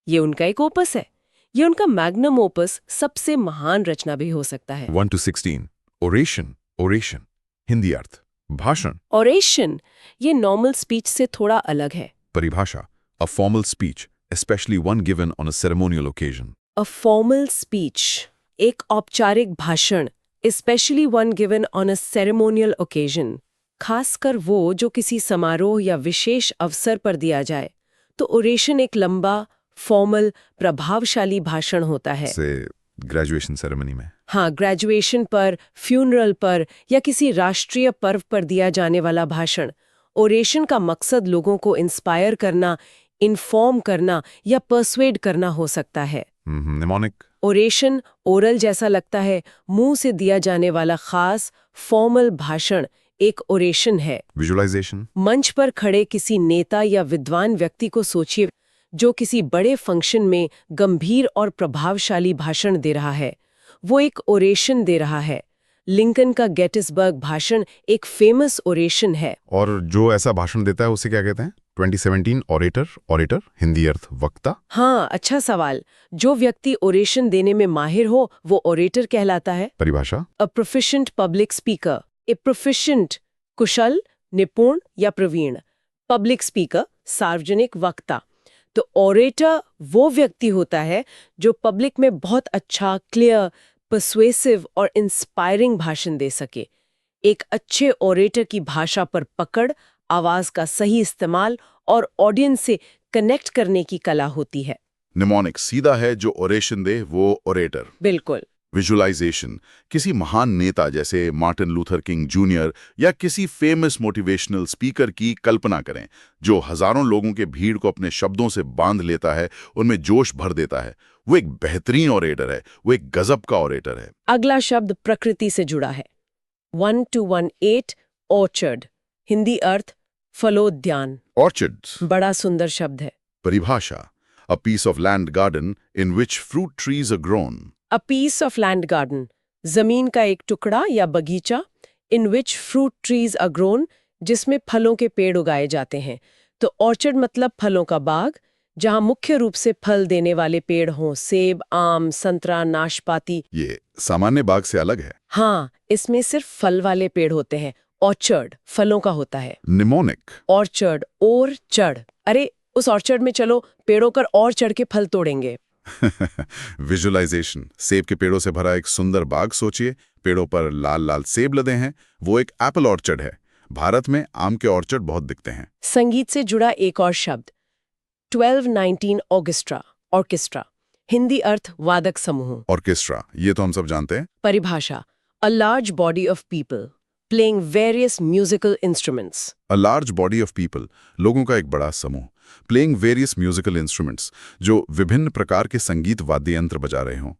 ये उनका एक ओपस है। ये उनका मैग्नम ओपस, सबसे महान रचना भी हो सकता है। 1 to 16 ओरेशन। हिंदी अर्थ? भाषण। ओरेशन ये नॉर्मल स्पीच से थोड़ा अलग है। परिभाषा A formal speech, especially one given on a ceremonial occasion. A formal speech एक औपचारिक भाषण, specially one given on a ceremonial occasion, खासकर वो जो किसी समारोह या विशेष अवसर पर दिया जाए। तो ओरेशन एक लंबा, फॉर्मल, प्रभावशाली भाषण होता है। से ग्रेजुएशन सेरेमनी में। हाँ, ग्रेजुएशन पर, फ्यूनरल पर या किसी राष्ट्रीय पर्व पर दिया जाने वाला भाषण। ओरेशन का मकसद लोगों को इंस्पायर करना, इन्फॉर्म करना या पर्सुएड करना हो सकता है। निमोनिक। ओरेशन ओरल जैसा लगता है, मुंह से दिया जाने वाला खास फॉर्मल भाषण एक ओरेशन है। विजुअलाइजेशन। मंच पर खड़े किसी नेता या विद्वान व्यक्ति को सोचिए जो किसी बड़े फंक्शन में गंभीर और प्रभावशाली भाषण दे रहा है। वो एक ओरेशन दे रहा है। लिंकन का गेटिसबर्ग भाषण एक फेमस ओरेशन है। और जो ऐसा भाषण देता है उसे क्या कहते हैं? 2017 ऑरेटर। हिंदी अर्थ? वक्ता। हाँ, अच्छा सवाल। जो व्यक्ति ओरेशन देने में माहिर हो वो ओरेटर कहलाता है। परिभाषा अ प्रोफिशिएंट पब्लिक स्पीकर। ए प्रोफिशिएंट कुशल, निपुण या प्रवीण। पब्लिक स्पीकर सार्वजनिक वक्ता। तो ओरेटर वो व्यक्ति होता है जो पब्लिक में बहुत अच्छा, क्लियर, पर्सुएसिव और इंस्पायरिंग भाषण दे सके। एक अच्छे ओरेटर की भाषा पर पकड़, आवाज का सही इस्तेमाल और ऑडियंस से कनेक्ट करने की कला होती है। निमोनिक सीधा है, जो ओरेशन दे वो ओरेटर। बिल्कुल। विजुअलाइजेशन किसी महान नेता जैसे मार्टिन लूथर किंग जूनियर या किसी फेमस मोटिवेशनल स्पीकर की कल्पना करें जो हजारों लोगों के भीड़ को अपने शब्दों से बांध लेता है, उनमें जोश भर देता है। वो एक बेहतरीन ऑरेटर है, वो एक गजब का ऑरेटर है। अगला शब्द प्रकृति से जुड़ा है। 1218 ऑर्चर्ड, हिंदी अर्थ फलोद्यान। ऑर्चिड्स। बड़ा सुंदर शब्द है। परिभाषा: a piece of land garden in which fruit trees are grown. A piece of land garden, जमीन का एक टुकड़ा या बगीचा, in which fruit trees are grown, जिसमें फलों के पेड़ उगाए जाते हैं। तो ऑर्चर्ड मतलब फलों का बाग, जहां मुख्य रूप से फल देने वाले पेड़ हों, सेब, आम, संतरा, नाशपाती। ये सामान्य बाग से अलग है। हाँ, इसमें सिर्फ फल वाले पेड़ होते हैं। ऑर्चर्ड फलों का होता है। निमोनिक। ऑर्चर्ड, और चढ़, अरे उस ऑर्चर्ड में चलो, पेड़ों पर और चढ़ के फल तोड़ेंगे। विजुअलाइजेशन: सेब के पेड़ों से भरा एक सुंदर बाग सोचिए, पेड़ों पर लाल लाल सेब लदे हैं, वो एक एप्पल ऑर्चर्ड है। भारत में आम के ऑर्चर्ड बहुत दिखते हैं। संगीत से जुड़ा एक और शब्द 1219 ऑर्केस्ट्रा, ऑर्केस्ट्रा, हिंदी अर्थ वादक समूह। ऑर्केस्ट्रा, ये तो हम सब जानते हैं। परिभाषा: a large body of people playing various musical instruments. A large body of people, लोगों का एक बड़ा समूह, प्लेइंग वेरियस म्यूजिकल इंस्ट्रूमेंट्स, जो विभिन्न प्रकार के संगीत वाद्य यंत्र बजा रहे हों।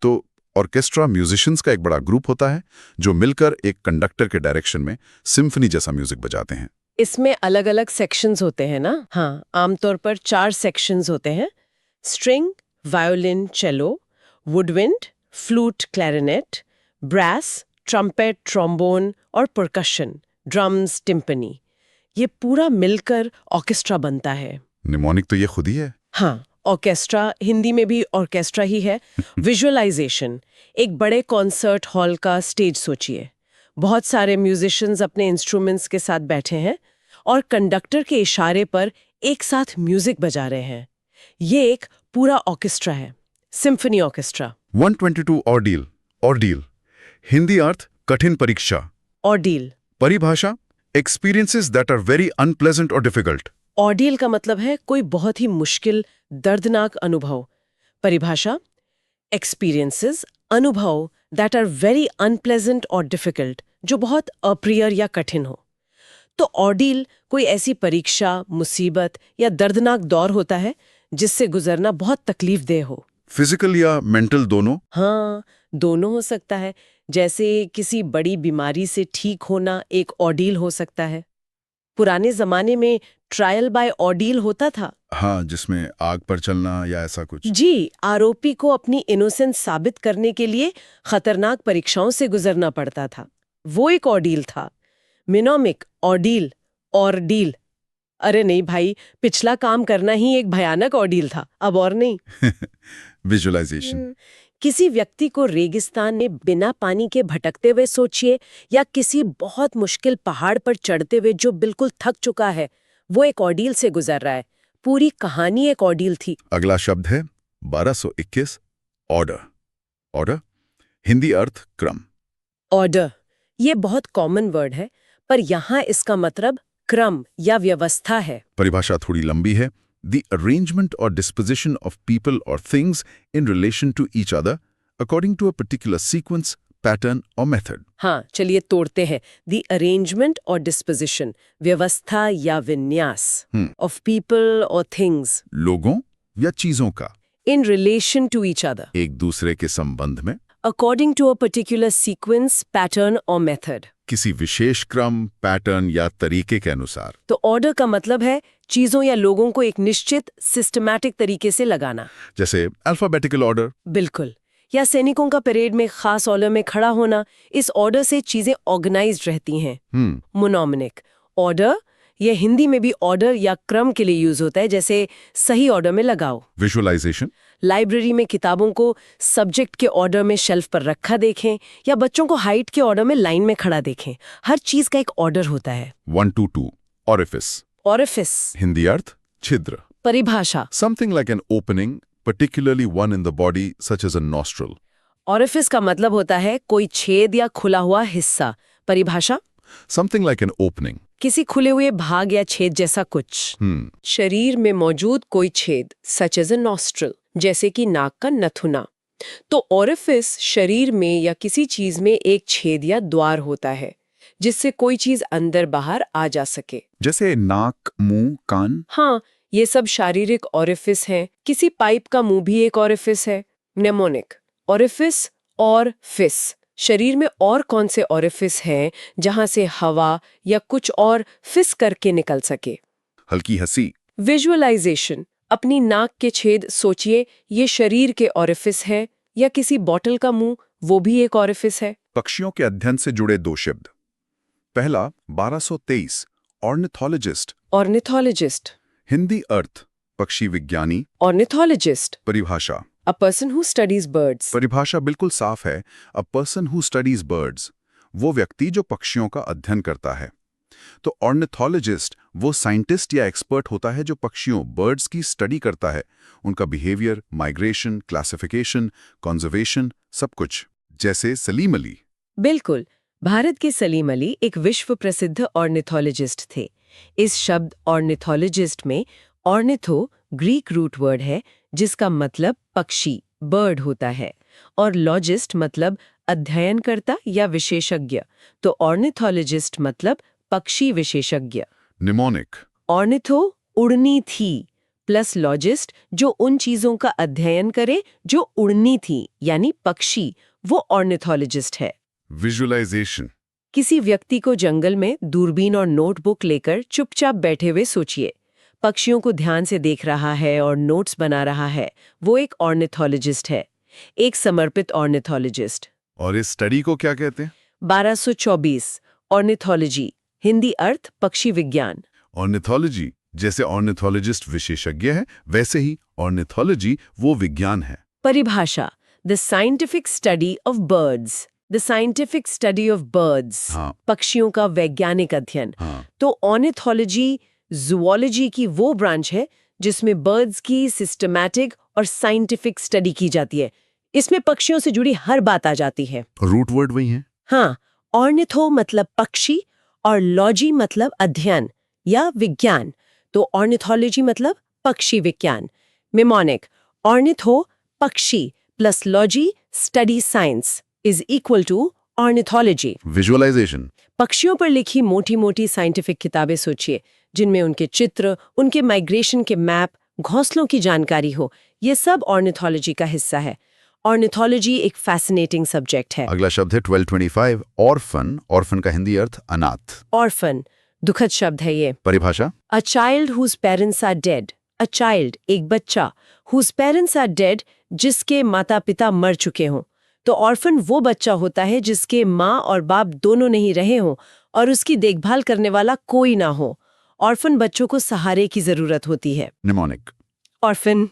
तो ऑर्केस्ट्रा म्यूजिशियंस का एक बड़ा ग्रुप होता है जो मिलकर एक कंडक्टर के डायरेक्शन में सिम्फनी जैसा म्यूजिक बजाते हैं। इसमें अलग अलग सेक्शंस होते हैं ना? हाँ, आमतौर पर 4 सेक्शंस होते हैं: string, violin, cello, woodwind, flute, clarinet, brass, trumpet, trombone और परकशन, ड्रम्स, टिम्पनी। ये पूरा मिलकर ऑर्केस्ट्रा बनता है। निमोनिक तो ये खुद ही है। हाँ, ऑर्केस्ट्रा हिंदी में भी ऑर्केस्ट्रा ही है। विजुअलाइजेशन: एक बड़े कॉन्सर्ट हॉल का स्टेज सोचिए, बहुत सारे म्यूजिशियंस अपने इंस्ट्रूमेंट्स के साथ बैठे हैं और कंडक्टर के इशारे पर एक साथ म्यूजिक बजा रहे हैं। ये एक पूरा ऑर्केस्ट्रा है, symphony orchestra. 122 ordeal. Ordeal, Hindi अर्थ कठिन परीक्षा। ऑर्डील। परिभाषा: experiences that are very unpleasant और डिफिकल्ट। ऑर्डील का मतलब है कोई बहुत ही मुश्किल, दर्दनाक अनुभव। परिभाषा: एक्सपीरियंसेस, अनुभव, दैट आर वेरी अनप्लेजेंट और डिफिकल्ट, जो बहुत अप्रिय या कठिन हो। तो ऑर्डील कोई ऐसी परीक्षा, मुसीबत या दर्दनाक दौर होता है जिससे गुजरना बहुत तकलीफदेह हो। फिजिकल या मेंटल दोनों? हाँ, दोनों हो सकता है। जैसे किसी बड़ी बीमारी से ठीक होना एक ऑर्डील हो सकता है। पुराने जमाने में ट्रायल बाय ऑर्डील होता था। हाँ, जिसमें आग पर चलना या ऐसा कुछ। जी, आरोपी को अपनी इनोसेंस साबित करने के लिए खतरनाक परीक्षाओं से गुजरना पड़ता था। वो एक ऑर्डील था। मिनोमिक, ऑर्डील, ऑर्डील। अरे नहीं भाई, पिछला काम करना ही एक भयानक ऑर्डील था, अब और नहीं। विजुअलाइजेशन: किसी व्यक्ति को रेगिस्तान में बिना पानी के भटकते हुए सोचिए, या किसी बहुत मुश्किल पहाड़ पर चढ़ते हुए जो बिल्कुल थक चुका है, वो एक ऑर्डील से गुजर रहा है। पूरी कहानी एक ऑर्डील थी। अगला शब्द है 1221 ऑर्डर। ऑर्डर, हिंदी अर्थ क्रम। ऑर्डर, ये बहुत कॉमन वर्ड है, पर यहाँ इसका मतलब क्रम या व्यवस्था है। परिभाषा थोड़ी लंबी है। The arrangement or disposition of people or things in relation to each other according to a particular sequence, pattern or method. हाँ, चलिए तोड़ते हैं। The arrangement or disposition, व्यवस्था या विन्यास, of people or things, लोगों या चीजों का, in relation to each other, एक दूसरे के संबंध में, according to a particular sequence, pattern or method. किसी विशेष क्रम, पैटर्न या तरीके के अनुसार। तो ऑर्डर का मतलब है चीजों या लोगों को एक निश्चित सिस्टमैटिक तरीके से लगाना। जैसे अल्फाबेटिकल ऑर्डर। बिल्कुल। या सैनिकों का परेड में खास ऑर्डर में खड़ा होना, इस ऑर्डर से चीजें ऑर्गेनाइज्ड रहती हैं। मोनोमिनिक ऑर्डर, यह हिंदी में भी ऑर्डर या क्रम के लिए यूज होता है, जैसे सही ऑर्डर में लगाओ। विजुअलाइजेशन: लाइब्रेरी में किताबों को सब्जेक्ट के ऑर्डर में शेल्फ पर रखा देखें, या बच्चों को हाइट के ऑर्डर में लाइन में खड़ा देखें। हर चीज का एक ऑर्डर होता है। 122 ऑरिफिस। ऑरिफिस, हिंदी अर्थ छिद्र। परिभाषा: Something like an opening, particularly one in the body, such as a nostril. Orifice का मतलब होता है कोई छेद या खुला हुआ हिस्सा। परिभाषा: Something like an opening. किसी खुले हुए भाग या छेद जैसा कुछ। शरीर में मौजूद कोई छेद, सच एज अ नॉस्ट्रल, जैसे कि नाक का नथुना। तो ऑरिफिस शरीर में या किसी चीज में एक छेद या द्वार होता है जिससे कोई चीज अंदर बाहर आ जा सके। जैसे नाक, मुंह, कान। हाँ, ये सब शारीरिक ऑरिफिस हैं। किसी पाइप का मुंह भी एक ऑरिफिस है। नेमोनिक, ओरिफिस और फिस। शरीर में और कौन से ओरिफिस हैं जहां से हवा या कुछ और फिस करके निकल सके? हल्की हंसी। विजुअलाइजेशन, अपनी नाक के छेद सोचिए, ये शरीर के ओरिफिस है या किसी बॉटल का मुंह, वो भी एक ओरिफिस है। पक्षियों के अध्ययन से जुड़े दो शब्द। पहला 1223 ऑर्निथोलॉजिस्ट, ऑर्निथोलॉजिस्ट, हिंदी अर्थ पक्षी विज्ञानी, ऑर्निथोलॉजिस्ट, परिभाषा। A person who studies birds. परिभाषा बिल्कुल साफ है, अ पर्सन हु स्टडीज बर्ड्स, वो व्यक्ति जो पक्षियों का अध्ययन करता है। तो ऑर्निथोलॉजिस्ट वो साइंटिस्ट या एक्सपर्ट होता है जो पक्षियों बर्ड्स की स्टडी करता है, उनका बिहेवियर, माइग्रेशन, क्लासिफिकेशन, कंजर्वेशन, सब कुछ। जैसे सलीम अली। बिल्कुल, भारत के सलीम अली एक विश्व प्रसिद्ध ऑर्निथोलॉजिस्ट थे। इस शब्द ऑर्निथोलॉजिस्ट में ऑर्निथो ग्रीक रूट वर्ड है जिसका मतलब पक्षी, बर्ड होता है, और लॉजिस्ट मतलब अध्ययनकर्ता या विशेषज्ञ। तो ऑर्निथोलॉजिस्ट मतलब पक्षी विशेषज्ञ। निमोनिक, ऑर्निथो उड़नी थी, प्लस लॉजिस्ट जो उन चीजों का अध्ययन करे जो उड़नी थी, यानी पक्षी, वो ऑर्निथोलॉजिस्ट है। विजुअलाइजेशन, किसी व्यक्ति को जंगल में दूरबीन और नोटबुक लेकर चुपचाप बैठे हुए सोचिए, पक्षियों को ध्यान से देख रहा है और नोट्स बना रहा है, वो एक ऑर्निथोलॉजिस्ट है, एक समर्पित ऑर्निथोलॉजिस्ट। और इस स्टडी को क्या कहते हैं? 1224 ऑर्निथोलॉजी, हिंदी अर्थ पक्षी विज्ञान। ऑर्निथोलॉजी, जैसे ऑर्निथोलॉजिस्ट विशेषज्ञ है, वैसे ही ऑर्निथोलॉजी वो विज्ञान है। परिभाषा, the scientific study of birds. The scientific study of birds, हाँ। पक्षियों का वैज्ञानिक अध्ययन। हाँ। तो ऑर्निथोलॉजी जूलॉजी की वो ब्रांच है जिसमें बर्ड्स की सिस्टमैटिक और साइंटिफिक स्टडी की जाती है। इसमें पक्षियों से जुड़ी हर बात आ जाती है। रूट वर्ड वही है। हाँ, ऑर्निथो मतलब पक्षी और लॉजी मतलब अध्ययन या विज्ञान, तो ऑर्निथोलॉजी मतलब पक्षी विज्ञान। मिमोनिक, ऑर्निथो पक्षी plus logy study science is equal to ornithology. Visualisation, पक्षियों पर लिखी मोटी-मोटी साइंटिफिक किताबें सोचिए, जिनमें उनके चित्र, उनके माइग्रेशन के मैप, घोंसलों की जानकारी हो, ये सब ऑर्निथोलॉजी का हिस्सा है। ऑर्निथोलॉजी एक फैसिनेटिंग सब्जेक्ट है। अगला शब्द है 1225 ऑर्फन। ऑर्फन का हिंदी अर्थ अनाथ। ऑर्फन, दुखद शब्द है ये। परिभाषा, a child whose parents are dead. A child, एक बच्चा, हुज पेरेंट्स आर डेड, जिसके माता पिता मर चुके हों। तो ऑर्फन वो बच्चा होता है जिसके माँ और बाप दोनों नहीं रहे हों और उसकी देखभाल करने वाला कोई ना हो। ऑर्फन बच्चों को सहारे की जरूरत होती है। निमोनिक, ऑर्फन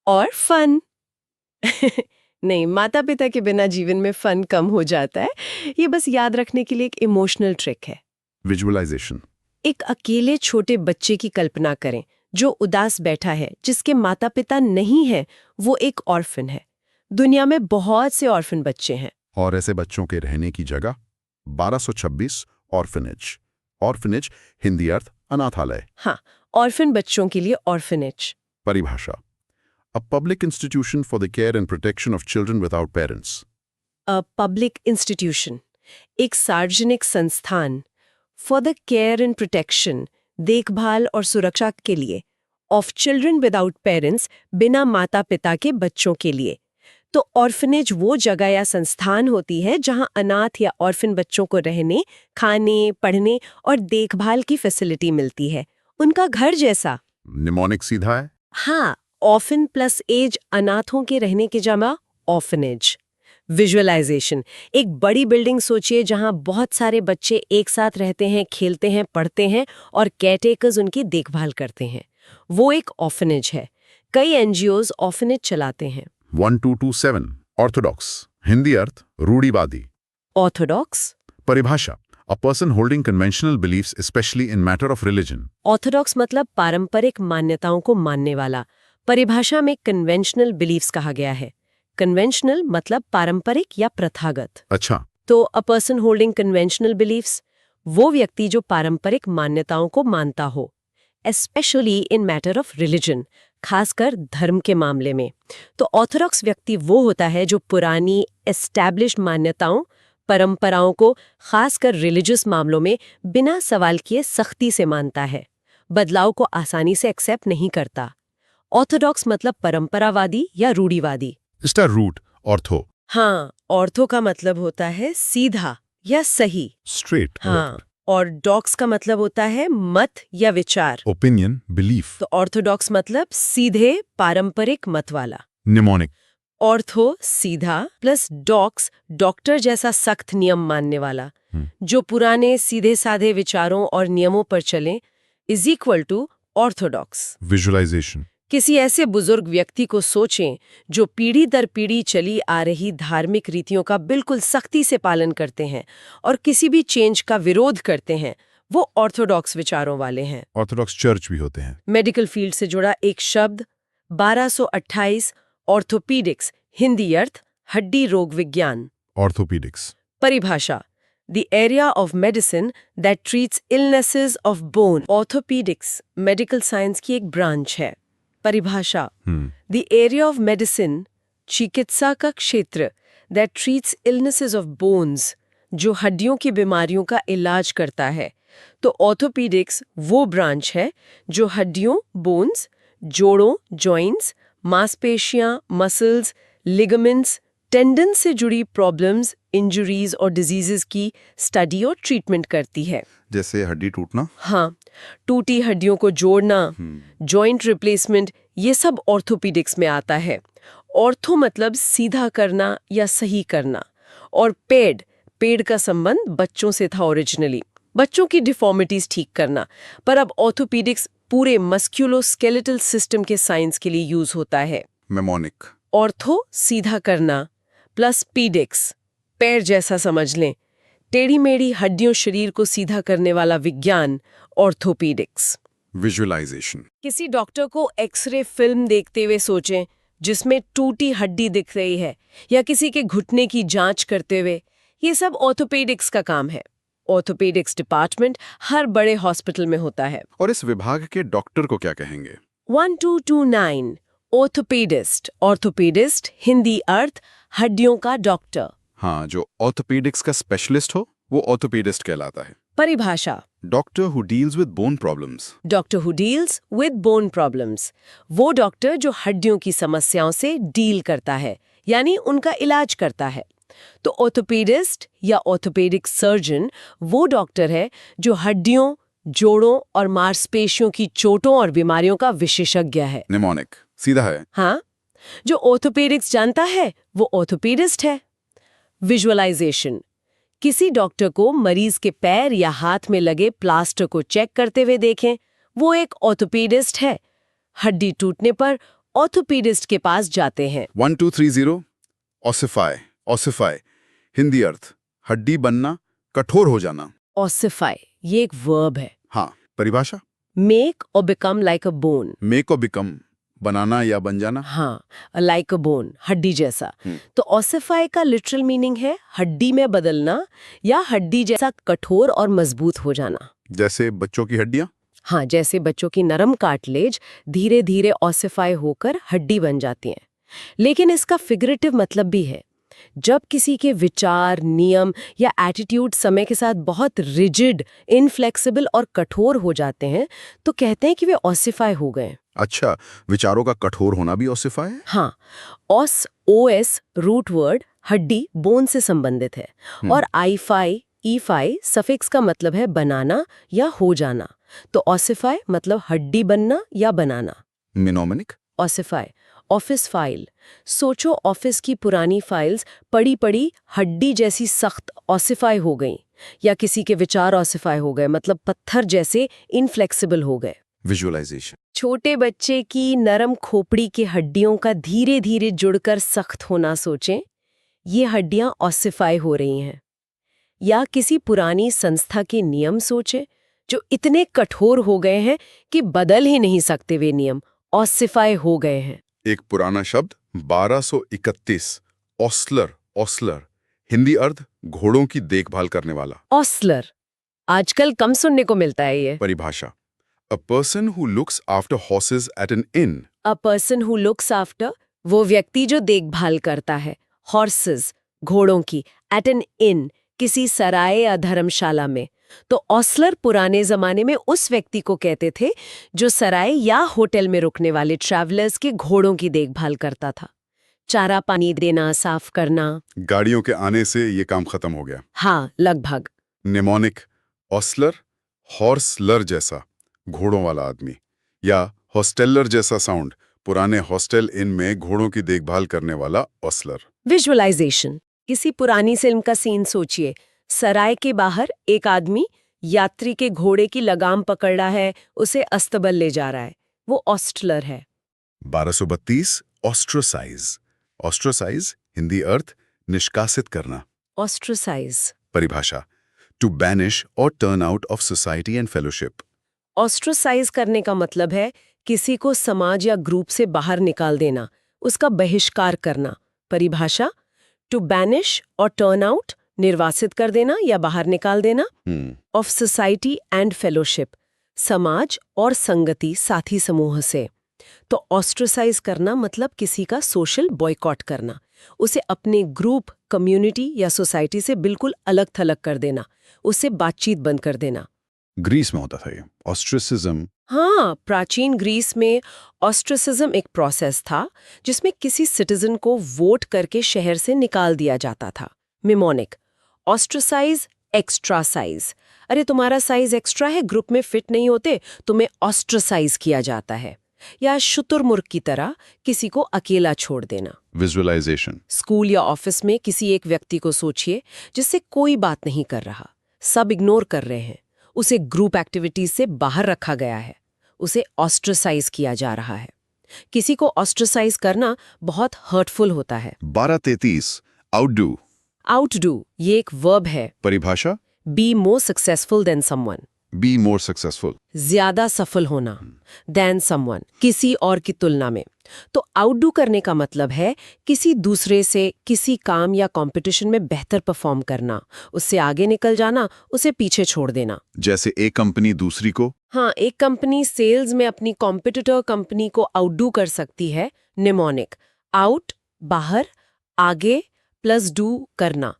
और फन नहीं, माता पिता के बिना जीवन में फन कम हो जाता है। ये बस याद रखने के लिए एक इमोशनल ट्रिक है। विजुअलाइजेशन, एक अकेले छोटे बच्चे की कल्पना करें जो उदास बैठा है, जिसके माता पिता नहीं है, वो एक ऑर्फन है। दुनिया में बहुत से ऑर्फन बच्चे हैं। और ऐसे बच्चों के रहने की जगह 1226 ऑर्फनेज। ऑर्फनेज हिंदी अर्थ अनाथालय। हाँ, ऑर्फन बच्चों के लिए ऑर्फनेज। परिभाषा, a public institution for the care and protection of children without parents. A public institution, एक सार्वजनिक संस्थान, for the care and protection, देखभाल और सुरक्षा के लिए, ऑफ चिल्ड्रन विदाउट पेरेंट्स, बिना माता पिता के बच्चों के लिए। तो ऑर्फनेज वो जगह या संस्थान होती है जहां अनाथ या ऑर्फन बच्चों को रहने, खाने, पढ़ने और देखभाल की फैसिलिटी मिलती है, उनका घर जैसा। निमोनिक सीधा है। हाँ, ऑर्फन प्लस एज, अनाथों के रहने की जगह ऑर्फनेज। विजुअलाइजेशन, एक बड़ी बिल्डिंग सोचिए जहां बहुत सारे बच्चे एक साथ रहते हैं, खेलते हैं, पढ़ते हैं और केयरटेकर्स उनकी देखभाल करते हैं, वो एक ऑर्फनेज है। कई एनजीओज ऑर्फनेज चलाते हैं। 1227 ऑर्थोडॉक्स, हिंदी अर्थ रूढ़िवादी। ऑर्थोडॉक्स, परिभाषा, a person holding conventional beliefs specially in matter of religion. Orthodox मतलब पारंपरिक मान्यताओं को मानने वाला। परिभाषा में कन्वेंशनल बिलीफ्स कहा गया है। कन्वेंशनल मतलब पारंपरिक या प्रथागत। अच्छा, तो a person holding conventional beliefs, वो व्यक्ति जो पारंपरिक मान्यताओं को मानता हो, especially in matter of religion, खासकर धर्म के मामले में। तो ऑर्थोडॉक्स व्यक्ति वो होता है जो पुरानी एस्टैब्लिश्ड मान्यताओं, परंपराओं को खासकर रिलीजियस मामलों में बिना सवाल किए सख्ती से मानता है, बदलाव को आसानी से एक्सेप्ट नहीं करता। ऑर्थोडॉक्स मतलब परंपरावादी या रूढ़िवादी। इसका रूट ऑर्थो, हाँ, ऑर्थो का मतलब होता है सीधा या सही। स्ट्रेट, हाँ, और डॉक्स का मतलब होता है मत या विचार। ओपिनियन, बिलीफ, तो ऑर्थोडॉक्स मतलब सीधे पारंपरिक मत वाला। निमोनिक, ऑर्थो सीधा प्लस डॉक्स डॉक्टर जैसा सख्त नियम मानने वाला, जो पुराने सीधे साधे विचारों और नियमों पर चले, is equal to orthodox. Visualisation, किसी ऐसे बुजुर्ग व्यक्ति को सोचें जो पीढ़ी दर पीढ़ी चली आ रही धार्मिक रीतियों का बिल्कुल सख्ती से पालन करते हैं और किसी भी चेंज का विरोध करते हैं। वो ऑर्थोडॉक्स विचारों वाले हैं। ऑर्थोडॉक्स चर्च भी होते हैं। मेडिकल फील्ड से जुड़ा एक शब्द 1228 ऑर्थोपीडिक्स, हिंदी अर्थ हड्डी रोग विज्ञान। ऑर्थोपीडिक्स, परिभाषा The area of medicine that treats illnesses of bone. Orthopedics medical science की एक ब्रांच है। परिभाषा The area of medicine चिकित्सा का क्षेत्र that treats illnesses of bones जो हड्डियों की बीमारियों का इलाज करता है। तो ऑर्थोपीडिक्स वो ब्रांच है जो हड्डियों, बोन्स, जोड़ों, जॉइंट्स, मांसपेशियां, मसल्स, लिगामेंट्स, टेंडन से जुड़ी प्रॉब्लम्स, इंजरीज और डिजीजेस की स्टडी और ट्रीटमेंट करती है। जैसे हड्डी टूटना। हाँ, टूटी हड्डियों को जोड़ना, जॉइंट रिप्लेसमेंट, ये सब ऑर्थोपीडिक्स में आता है। ऑर्थो मतलब सीधा करना या सही करना, और पेड का संबंध बच्चों से था ओरिजिनली, बच्चों की डिफॉर्मिटीज ठीक करना। पर अब ऑर्थोपीडिक्स पूरे मस्क्यूलोस्केलेटल सिस्टम के साइंस के लिए यूज होता है। मेमोनिक, ऑर्थो सीधा करना प्लस पीडिक्स पैर जैसा समझ लें, टेढ़ी मेढ़ी हड्डियों शरीर को सीधा करने वाला विज्ञान, ऑर्थोपीडिक्स। विजुअलाइजेशन, किसी डॉक्टर को एक्सरे फिल्म देखते हुए सोचें जिसमें टूटी हड्डी दिख रही है, या किसी के घुटने की जांच करते हुए, ये सब ऑर्थोपीडिक्स का काम है। ऑर्थोपीडिक्स डिपार्टमेंट हर बड़े हॉस्पिटल में होता है। और इस विभाग के डॉक्टर को क्या कहेंगे? 1229 ऑर्थोपीडिस्ट। ऑर्थोपीडिस्ट हिंदी अर्थ हड्डियों का डॉक्टर। हाँ, जो ऑर्थोपीडिक्स का स्पेशलिस्ट हो वो ऑर्थोपीडिस्ट कहलाता है। परिभाषा doctor who deals with bone problems. Doctor who deals with bone problems, वो डॉक्टर जो हड्डियों की समस्याओं से डील करता है, यानी उनका इलाज करता है। तो ऑर्थोपीडिस्ट या ऑर्थोपेडिक सर्जन वो डॉक्टर है जो हड्डियों, जोड़ों और मांसपेशियों की चोटों और बीमारियों का विशेषज्ञ है। निमोनिक, सीधा है। हाँ, जो ऑर्थोपेडिक्स जानता है वो ऑर्थोपीडिस्ट है। विजुअलाइजेशन किसी डॉक्टर को मरीज के पैर या हाथ में लगे प्लास्टर को चेक करते हुए देखें, वो एक ऑर्थोपीडिस्ट है। हड्डी टूटने पर ऑर्थोपीडिस्ट के पास जाते हैं। 1230 ऑसिफाई। ऑसिफाई हिंदी अर्थ हड्डी बनना, कठोर हो जाना। ऑसिफाई ये एक वर्ब है। हाँ, परिभाषा मेक और बिकम लाइक अ बोन। मेक और बिकम बनाना या बन जाना। हाँ, लाइक अ बोन हड्डी जैसा। तो ऑसिफाई का लिटरल मीनिंग है हड्डी में बदलना या हड्डी जैसा कठोर और मजबूत हो जाना। जैसे बच्चों की हड्डियां। हाँ, जैसे बच्चों की नरम कार्टिलेज धीरे धीरे ऑसिफाई होकर हड्डी बन जाती हैं। लेकिन इसका फिगरेटिव मतलब भी है। जब किसी के विचार, नियम या एटीट्यूड समय के साथ बहुत रिजिड, इनफ्लेक्सिबल और कठोर हो जाते हैं, तो कहते हैं कि वे ऑसिफाई हो गए। अच्छा, विचारों का कठोर होना भी ऑसिफाई है? हाँ, OS रूट वर्ड हड्डी, बोन से संबंधित है, और ईफाई सफिक्स का मतलब है बनाना या हो जाना। तो ऑसिफाई मतलब हड्डी बनना या बनाना। मिनोमिनिक, ऑसिफाई ऑफिस फाइल। सोचो ऑफिस की पुरानी फाइल्स पड़ी पड़ी हड्डी जैसी सख्त ऑसिफाई हो गई, या किसी के विचार ऑसिफाई हो गए मतलब पत्थर जैसे इनफ्लेक्सिबल हो गए। विजुअलाइजेशन छोटे बच्चे की नरम खोपड़ी के हड्डियों का धीरे धीरे जुड़कर सख्त होना सोचें, ये हड्डियां ऑसिफाई हो रही हैं। या किसी पुरानी संस्था के नियम सोचें जो इतने कठोर हो गए हैं कि बदल ही नहीं सकते, वे नियम ऑसिफाई हो गए हैं। एक पुराना शब्द 1231 ऑस्लर हिंदी अर्थ घोड़ों की देखभाल करने वाला। ऑस्लर आजकल कम सुनने को मिलता है ये। परिभाषा a person who looks after horses at an inn. A person who looks after वो व्यक्ति जो देखभाल करता है हॉर्सेस घोड़ों की, एट एन इन किसी सराय या धर्मशाला में। तो ऑस्लर पुराने जमाने में उस व्यक्ति को कहते थे जो सराय या होटल में रुकने वाले ट्रैवलर्स के घोड़ों की देखभाल करता था। चारा पानी देना, साफ करना। गाड़ियों के आने से ये काम खत्म हो गया। हाँ, लगभग। निमोनिक, ऑस्लर, हॉर्सलर जैसा घोड़ों वाला आदमी, या हॉस्टेलर जैसा साउंड, पुराने हॉस्टल इन में घोड़ों की देखभाल करने वाला ऑस्लर। विजुअलाइजेशन। किसी पुरानी फिल्म का सीन सोचिए। सराय के बाहर एक आदमी यात्री के घोड़े की लगाम पकड़ रहा है, उसे अस्तबल ले जा रहा है। वो ऑस्टलर है। 1232 ऑस्ट्रोसाइज। ऑस्ट्रोसाइज हिंदी अर्थ निष्कासित करना। ऑस्ट्रोसाइज। परिभाषा टू बैनिश और turn out of society and fellowship. Ostracise करने का मतलब है किसी को समाज या ग्रुप से बाहर निकाल देना, उसका बहिष्कार करना। परिभाषा टू बैनिश और टर्न आउट, निर्वासित कर देना या बाहर निकाल देना, ऑफ सोसाइटी एंड फेलोशिप, समाज और संगति, साथी समूह से। तो ऑस्ट्रोसाइज करना मतलब किसी का सोशल बॉयकॉट करना, उसे अपने ग्रुप, कम्युनिटी या सोसाइटी से बिल्कुल अलग थलग कर देना, उससे बातचीत बंद कर देना। ग्रीस में होता था ये ऑस्ट्रिसिज्म। हाँ, प्राचीन ग्रीस में ऑस्ट्रिसिज्म एक प्रोसेस था जिसमें किसी सिटीजन को वोट करके शहर से निकाल दिया जाता था। मिमोनिक, ऑस्ट्रोसाइज, एक्स्ट्रासाइज। अरे तुम्हारा साइज एक्स्ट्रा है, ग्रुप में फिट नहीं होते, तुम्हें ऑस्ट्रोसाइज किया जाता है। या शुतुरमुर्ग की तरह किसी को अकेला छोड़ देना। विजुअलाइजेशन। स्कूल या ऑफिस में किसी एक व्यक्ति को सोचिए जिससे कोई बात नहीं कर रहा, सब इग्नोर कर रहे हैं, उसे ग्रुप एक्टिविटीज से बाहर रखा गया है, उसे ऑस्ट्रोसाइज किया जा रहा है। किसी को ऑस्ट्रोसाइज करना बहुत हर्टफुल होता है। 1233 आउटडू। आउटडू ये एक वर्ब है। परिभाषा be more successful than someone, be more successful, ज्यादा सफल होना, देन समवन, किसी और की तुलना में। तो आउटडू करने का मतलब है किसी दूसरे से किसी काम या कंपटीशन में बेहतर परफॉर्म करना, उससे आगे निकल जाना, उसे पीछे छोड़ देना। जैसे एक कंपनी दूसरी को। हाँ, एक कंपनी सेल्स में अपनी कॉम्पिटिटर कंपनी को आउटडू कर सकती है। निमोनिक, आउट बाहर, आगे प्लस डू करना,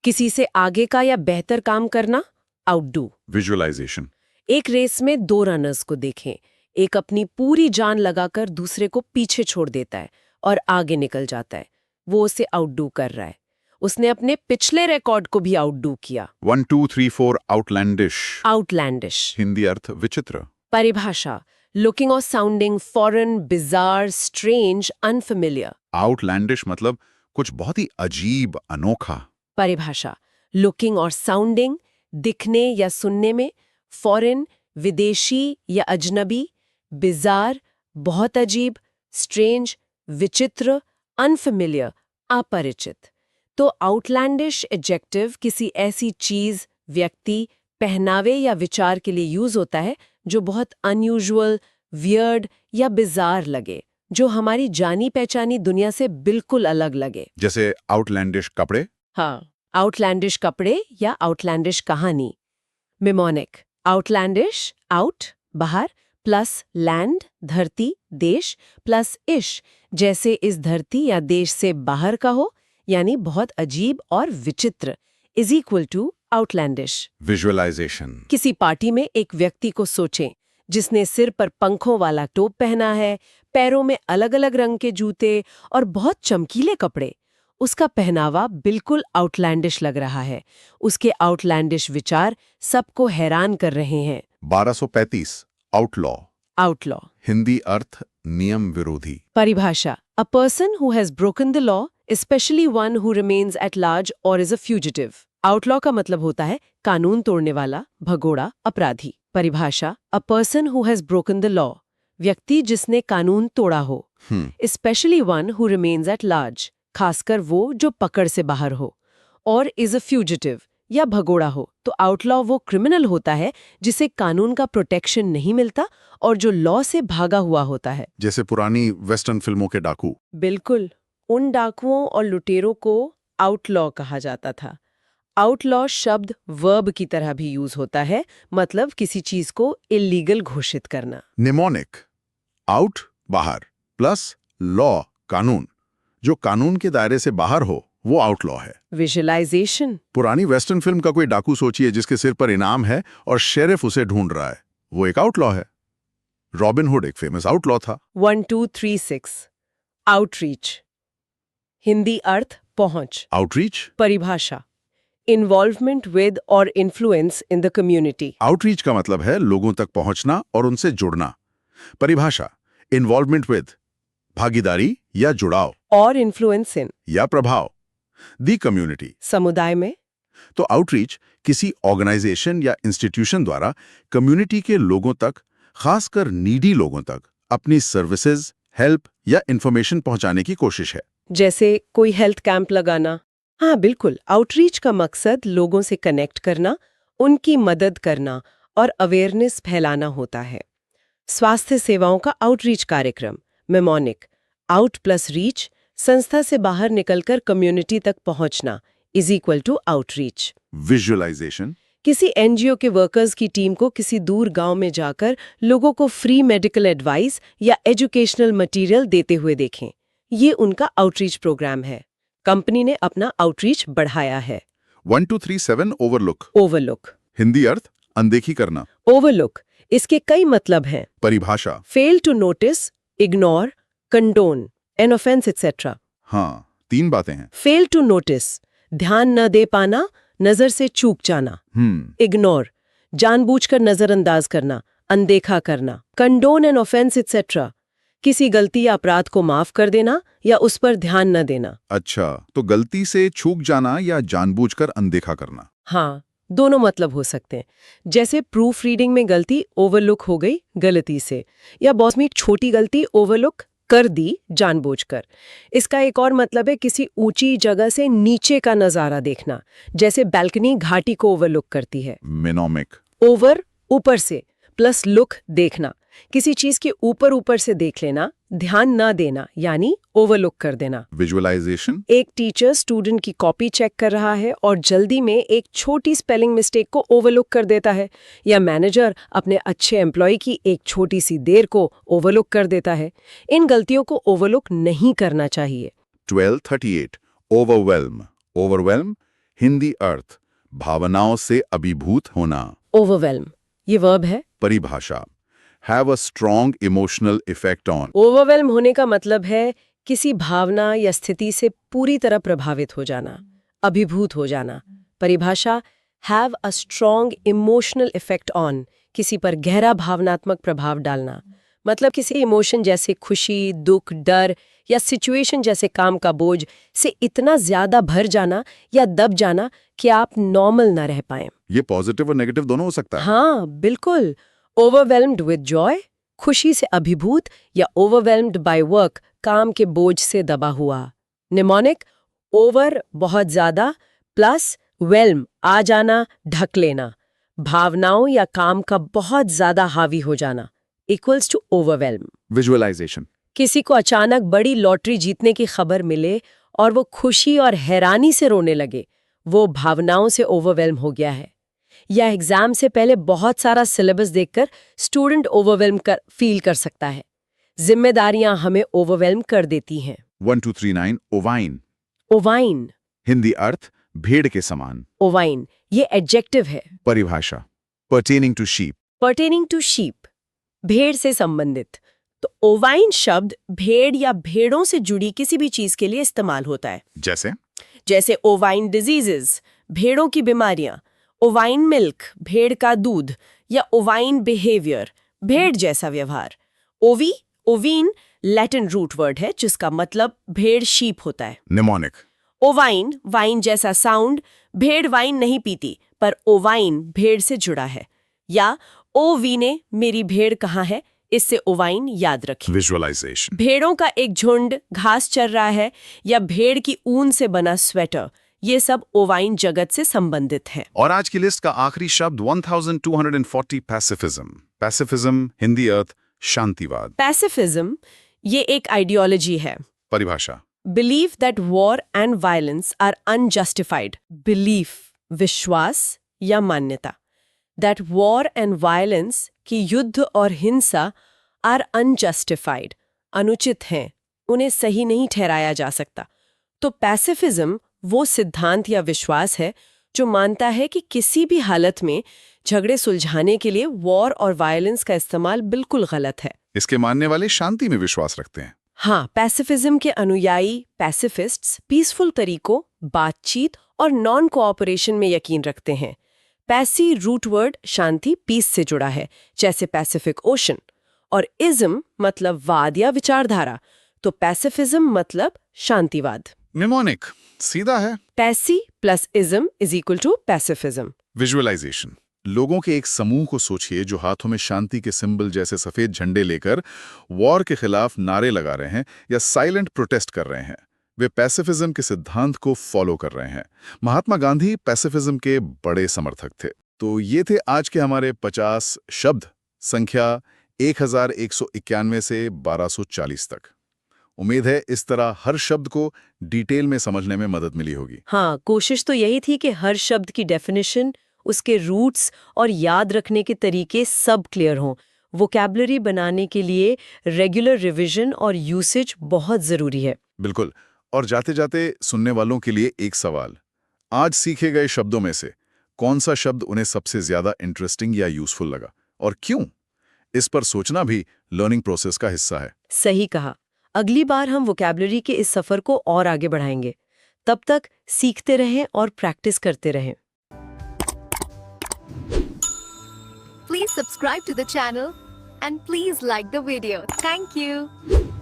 किसी से आगे का या बेहतर काम करना, आउटडू। विजुअलाइजेशन। एक रेस में दो रनर्स को देखें, एक अपनी पूरी जान लगाकर दूसरे को पीछे छोड़ देता है और आगे निकल जाता है, वो उसे आउटडू कर रहा है। उसने अपने पिछले रिकॉर्ड को भी आउटडू किया। 1 2 3 4 आउटलैंडिश। आउटलैंडिश। हिंदी अर्थ विचित्र। परिभाषा लुकिंग और sounding foreign, bizarre, strange, unfamiliar. Outlandish मतलब कुछ बहुत ही अजीब, अनोखा। परिभाषा लुकिंग और साउंडिंग, दिखने या सुनने में, फॉरेन, विदेशी या अजनबी, बिजार, बहुत अजीब, स्ट्रेंज, विचित्र, अनफेमिलियर, अपरिचित। तो आउटलैंडिश एडजेक्टिव किसी ऐसी चीज, व्यक्ति, पहनावे या विचार के लिए यूज होता है जो बहुत अनयूजुअल, वियर्ड या बिजार लगे, जो हमारी जानी पहचानी दुनिया से बिल्कुल अलग लगे। जैसे आउटलैंडिश कपड़े। हाँ, आउटलैंडिश कपड़े या आउटलैंडिश कहानी। मिमोनिक, आउटलैंडिश, आउट बाहर, प्लस लैंड धरती, देश, प्लस इश, जैसे इस धरती या देश से बाहर का हो, यानी बहुत अजीब और विचित्र, is equal to outlandish. Visualisation. किसी पार्टी में एक व्यक्ति को सोचें जिसने सिर पर पंखों वाला टोप पहना है, पैरों में अलग अलग रंग के जूते और बहुत चमकीले कपड़े। उसका पहनावा बिल्कुल आउटलैंडिश लग रहा है, उसके आउटलैंडिश विचार सबको हैरान कर रहे हैं। 1235 आउटलॉ। आउटलॉ। हिंदी अर्थ नियम विरोधी। परिभाषा a person who has broken the law, specially one who remains at large और इज अ फ्यूजिटिव। आउटलॉ का मतलब होता है कानून तोड़ने वाला, भगोड़ा, अपराधी। परिभाषा a person who has broken the law, व्यक्ति जिसने कानून तोड़ा हो, specially one who remains at large, खासकर वो जो पकड़ से बाहर हो, और इज अ फ्यूजिटिव या भगोड़ा हो। तो आउटलॉ वो क्रिमिनल होता है जिसे कानून का प्रोटेक्शन नहीं मिलता और जो लॉ से भागा हुआ होता है। जैसे पुरानी वेस्टर्न फिल्मों के डाकू। बिल्कुल, उन डाकुओं और लुटेरों को आउटलॉ कहा जाता था। आउटलॉ शब्द वर्ब की तरह भी यूज होता है, मतलब किसी चीज को इलीगल घोषित करना। निमोनिक, आउट बाहर, प्लस लॉ कानून, जो कानून के दायरे से बाहर हो वो आउटलॉ है। विजुअलाइजेशन। पुरानी वेस्टर्न फिल्म का कोई डाकू सोचिए जिसके सिर पर इनाम है और शेरिफ उसे ढूंढ रहा है, वो एक आउटलॉ है। रॉबिन हुड एक फेमस आउटलॉ था। 1236 आउटरीच। हिंदी अर्थ पहुंच, आउटरीच। परिभाषा इन्वॉल्वमेंट विद और influence in the community. Outreach का मतलब है लोगों तक पहुंचना और उनसे जुड़ना। परिभाषा इन्वॉल्वमेंट विद, भागीदारी या जुड़ाव, और इन्फ्लुएंस इन, या प्रभाव, दी कम्युनिटी। समुदाय में। तो आउटरीच किसी ऑर्गेनाइजेशन या इंस्टीट्यूशन द्वारा कम्युनिटी के लोगों तक, खासकर नीडी लोगों तक, अपनी सर्विसेज, हेल्प या इंफॉर्मेशन पहुंचाने की कोशिश है। जैसे कोई हेल्थ कैंप लगाना। हाँ बिल्कुल, आउटरीच का मकसद लोगों से कनेक्ट करना, उनकी मदद करना और अवेयरनेस फैलाना होता है। स्वास्थ्य सेवाओं का आउटरीच कार्यक्रम, मेमोनिक, आउट प्लस रीच, संस्था से बाहर निकलकर कम्युनिटी तक पहुंचना, is equal to outreach. Visualisation किसी एनजीओ के वर्कर्स की टीम को किसी दूर गांव में जाकर लोगों को फ्री मेडिकल एडवाइस या एजुकेशनल मटेरियल देते हुए देखें। ये उनका आउटरीच प्रोग्राम है। कंपनी ने अपना आउटरीच बढ़ाया है। 1237 ओवरलुक। ओवरलुक। हिंदी अर्थ अनदेखी करना। ओवरलुक, इसके कई मतलब हैं। परिभाषा fail to notice, ignore, condone, an offence etcetera. हाँ, 3 बातें हैं। फेल टू नोटिस, ध्यान न दे पाना, नजर से चूक जाना। इग्नोर, जानबूझकर नजरअंदाज करना, अनदेखा करना। कंडोन एन ऑफेंस एक्सेट्रा, किसी गलती या अपराध को माफ कर देना या उस पर ध्यान न देना। अच्छा, तो गलती से चूक जाना या जानबूझकर अनदेखा करना। हाँ, दोनों मतलब हो सकते हैं। जैसे प्रूफ रीडिंग में गलती ओवरलुक हो गई गलती से, या बॉस में एक छोटी गलती ओवरलुक कर दी जानबूझकर। इसका एक और मतलब है किसी ऊंची जगह से नीचे का नजारा देखना, जैसे बैल्कनी घाटी को ओवरलुक करती है। मेनोमिक। ओवर, ऊपर से, प्लस लुक, देखना, किसी चीज के ऊपर ऊपर से देख लेना, ध्यान न देना, यानी ओवरलुक कर देना। विजुअलाइजेशन एक टीचर स्टूडेंट की कॉपी चेक कर रहा है और जल्दी में एक छोटी स्पेलिंग मिस्टेक को ओवरलुक कर देता है, या मैनेजर अपने अच्छे एम्प्लॉय की एक छोटी सी देर को ओवरलुक कर देता है। इन गलतियों को ओवरलुक नहीं करना चाहिए। 1238 ओवरवेल्म। ओवरवेल्म हिंदी अर्थ भावनाओं से अभिभूत होना। ओवरवेल्म, ये वर्ब है। परिभाषा have a strong emotional effect on. Overwhelm होने का मतलब है किसी भावना या स्थिति से पूरी तरह प्रभावित हो जाना, अभिभूत हो जाना। परिभाषा have a strong emotional effect on, किसी पर गहरा भावनात्मक प्रभाव डालना। मतलब किसी इमोशन जैसे खुशी, दुख, डर या सिचुएशन जैसे काम का बोझ से इतना ज्यादा भर जाना या दब जाना कि आप नॉर्मल ना रह पाएं। ये पॉजिटिव और नेगेटिव दोनों हो सकता है। हाँ बिल्कुल, ओवरवेल्म्ड विद जॉय, खुशी से अभिभूत, या ओवरवेल्म्ड बाय वर्क, काम के बोझ से दबा हुआ। निमोनिक, ओवर बहुत ज्यादा, प्लस वेल्म आ जाना, ढक लेना, भावनाओं या काम का बहुत ज्यादा हावी हो जाना, इक्वल्स टू ओवरवेल्म। विजुअलाइजेशन किसी को अचानक बड़ी लॉटरी जीतने की खबर मिले और वो खुशी और हैरानी से रोने लगे, वो भावनाओं से ओवरवेल्म हो गया है। या एग्जाम से पहले बहुत सारा सिलेबस देखकर स्टूडेंट ओवरवेल्म फील कर सकता है। जिम्मेदारियां हमें ओवरवेल्म कर देती हैं। 1239 ओवाइन। ओवाइन। हिंदी अर्थ भेड़ के समान। ओवाइन, ये एडजेक्टिव है। परिभाषा pertaining to sheep. Pertaining to sheep, भेड़ से संबंधित। तो ओवाइन शब्द भेड़ या भेड़ों से जुड़ी किसी भी चीज के लिए इस्तेमाल होता है। जैसे ओवाइन डिजीजेस, भेड़ों की बीमारियां, ओवाइन मिल्क, भेड़ का दूध, या ओवाइन बिहेवियर, भेड़ जैसा व्यवहार। ओवी, ओवीन लैटिन रूट वर्ड है जिसका मतलब भेड़ शीप होता है। निमोनिक। ओवाइन, वाइन जैसा साउंड, भेड़ वाइन नहीं पीती पर ओवाइन भेड़ से जुड़ा है। या ओ वीने, मेरी भेड़ कहाँ है, इससे ओवाइन याद रखें। विजुअलाइजेशन भेड़ों का एक झुंड घास चर रहा है, या भेड़ की ऊन से बना स्वेटर, ये सब ओवाइन जगत से संबंधित है। और आज की लिस्ट का आखिरी शब्द 1240 पैसिफिज्म। पैसिफिज्म हिंदी अर्थ शांतिवाद। पैसिफिज्म ये एक आइडियोलॉजी है। परिभाषा believe that war and violence are unjustified. Belief, विश्वास या मान्यता। दैट वॉर एंड वायलेंस की युद्ध और हिंसा आर अनजस्टिफाइड, अनुचित हैं, उन्हें सही नहीं ठहराया जा सकता। तो पैसिफिज्म वो सिद्धांत या विश्वास है जो मानता है कि किसी भी हालत में झगड़े सुलझाने के लिए वॉर और वायलेंस का इस्तेमाल बिल्कुल गलत है। इसके मानने वाले शांति में विश्वास रखते हैं। हाँ, पैसिफिज्म के अनुयायी पैसिफिस्ट्स पीसफुल तरीकों, बातचीत और नॉन कोऑपरेशन में यकीन रखते हैं। पैसी रूट वर्ड शांति पीस से जुड़ा है, जैसे पैसिफिक ओशन। और इज्म मतलब वाद या विचारधारा, तो पैसिफिज्म मतलब शांतिवाद। निमोनिक सीधा है। Paci plus ism is equal to pacifism. Visualization, लोगों के एक समूह को सोचिए जो हाथों में शांति के सिंबल जैसे सफेद झंडे लेकर वॉर के खिलाफ नारे लगा रहे हैं या साइलेंट प्रोटेस्ट कर रहे हैं। वे पैसिफिज्म के सिद्धांत को फॉलो कर रहे हैं। महात्मा गांधी पैसिफिज्म के बड़े समर्थक थे। तो ये थे आज के हमारे 50 शब्द, संख्या 1191 से 1240 तक। उम्मीद है इस तरह हर शब्द को डिटेल में समझने में मदद मिली होगी। हाँ, कोशिश तो यही थी कि हर शब्द की डेफिनेशन, उसके रूट्स और याद रखने के तरीके सब क्लियर हों। वोकैबुलरी बनाने के लिए रेगुलर रिवीजन और यूसेज बहुत ज़रूरी है। बिल्कुल। और जाते जाते सुनने वालों के लिए एक सवाल, आज सीखे गए शब्दों में से कौन सा शब्द उन्हें सबसे ज्यादा इंटरेस्टिंग या यूजफुल लगा और क्यों? इस पर सोचना भी लर्निंग प्रोसेस का हिस्सा है। सही कहा। अगली बार हम वोकैबुलरी के इस सफ़र को और आगे बढ़ाएंगे। तब तक सीखते रहें और प्रैक्टिस करते रहें। Please subscribe to the channel and please like the video. Thank you.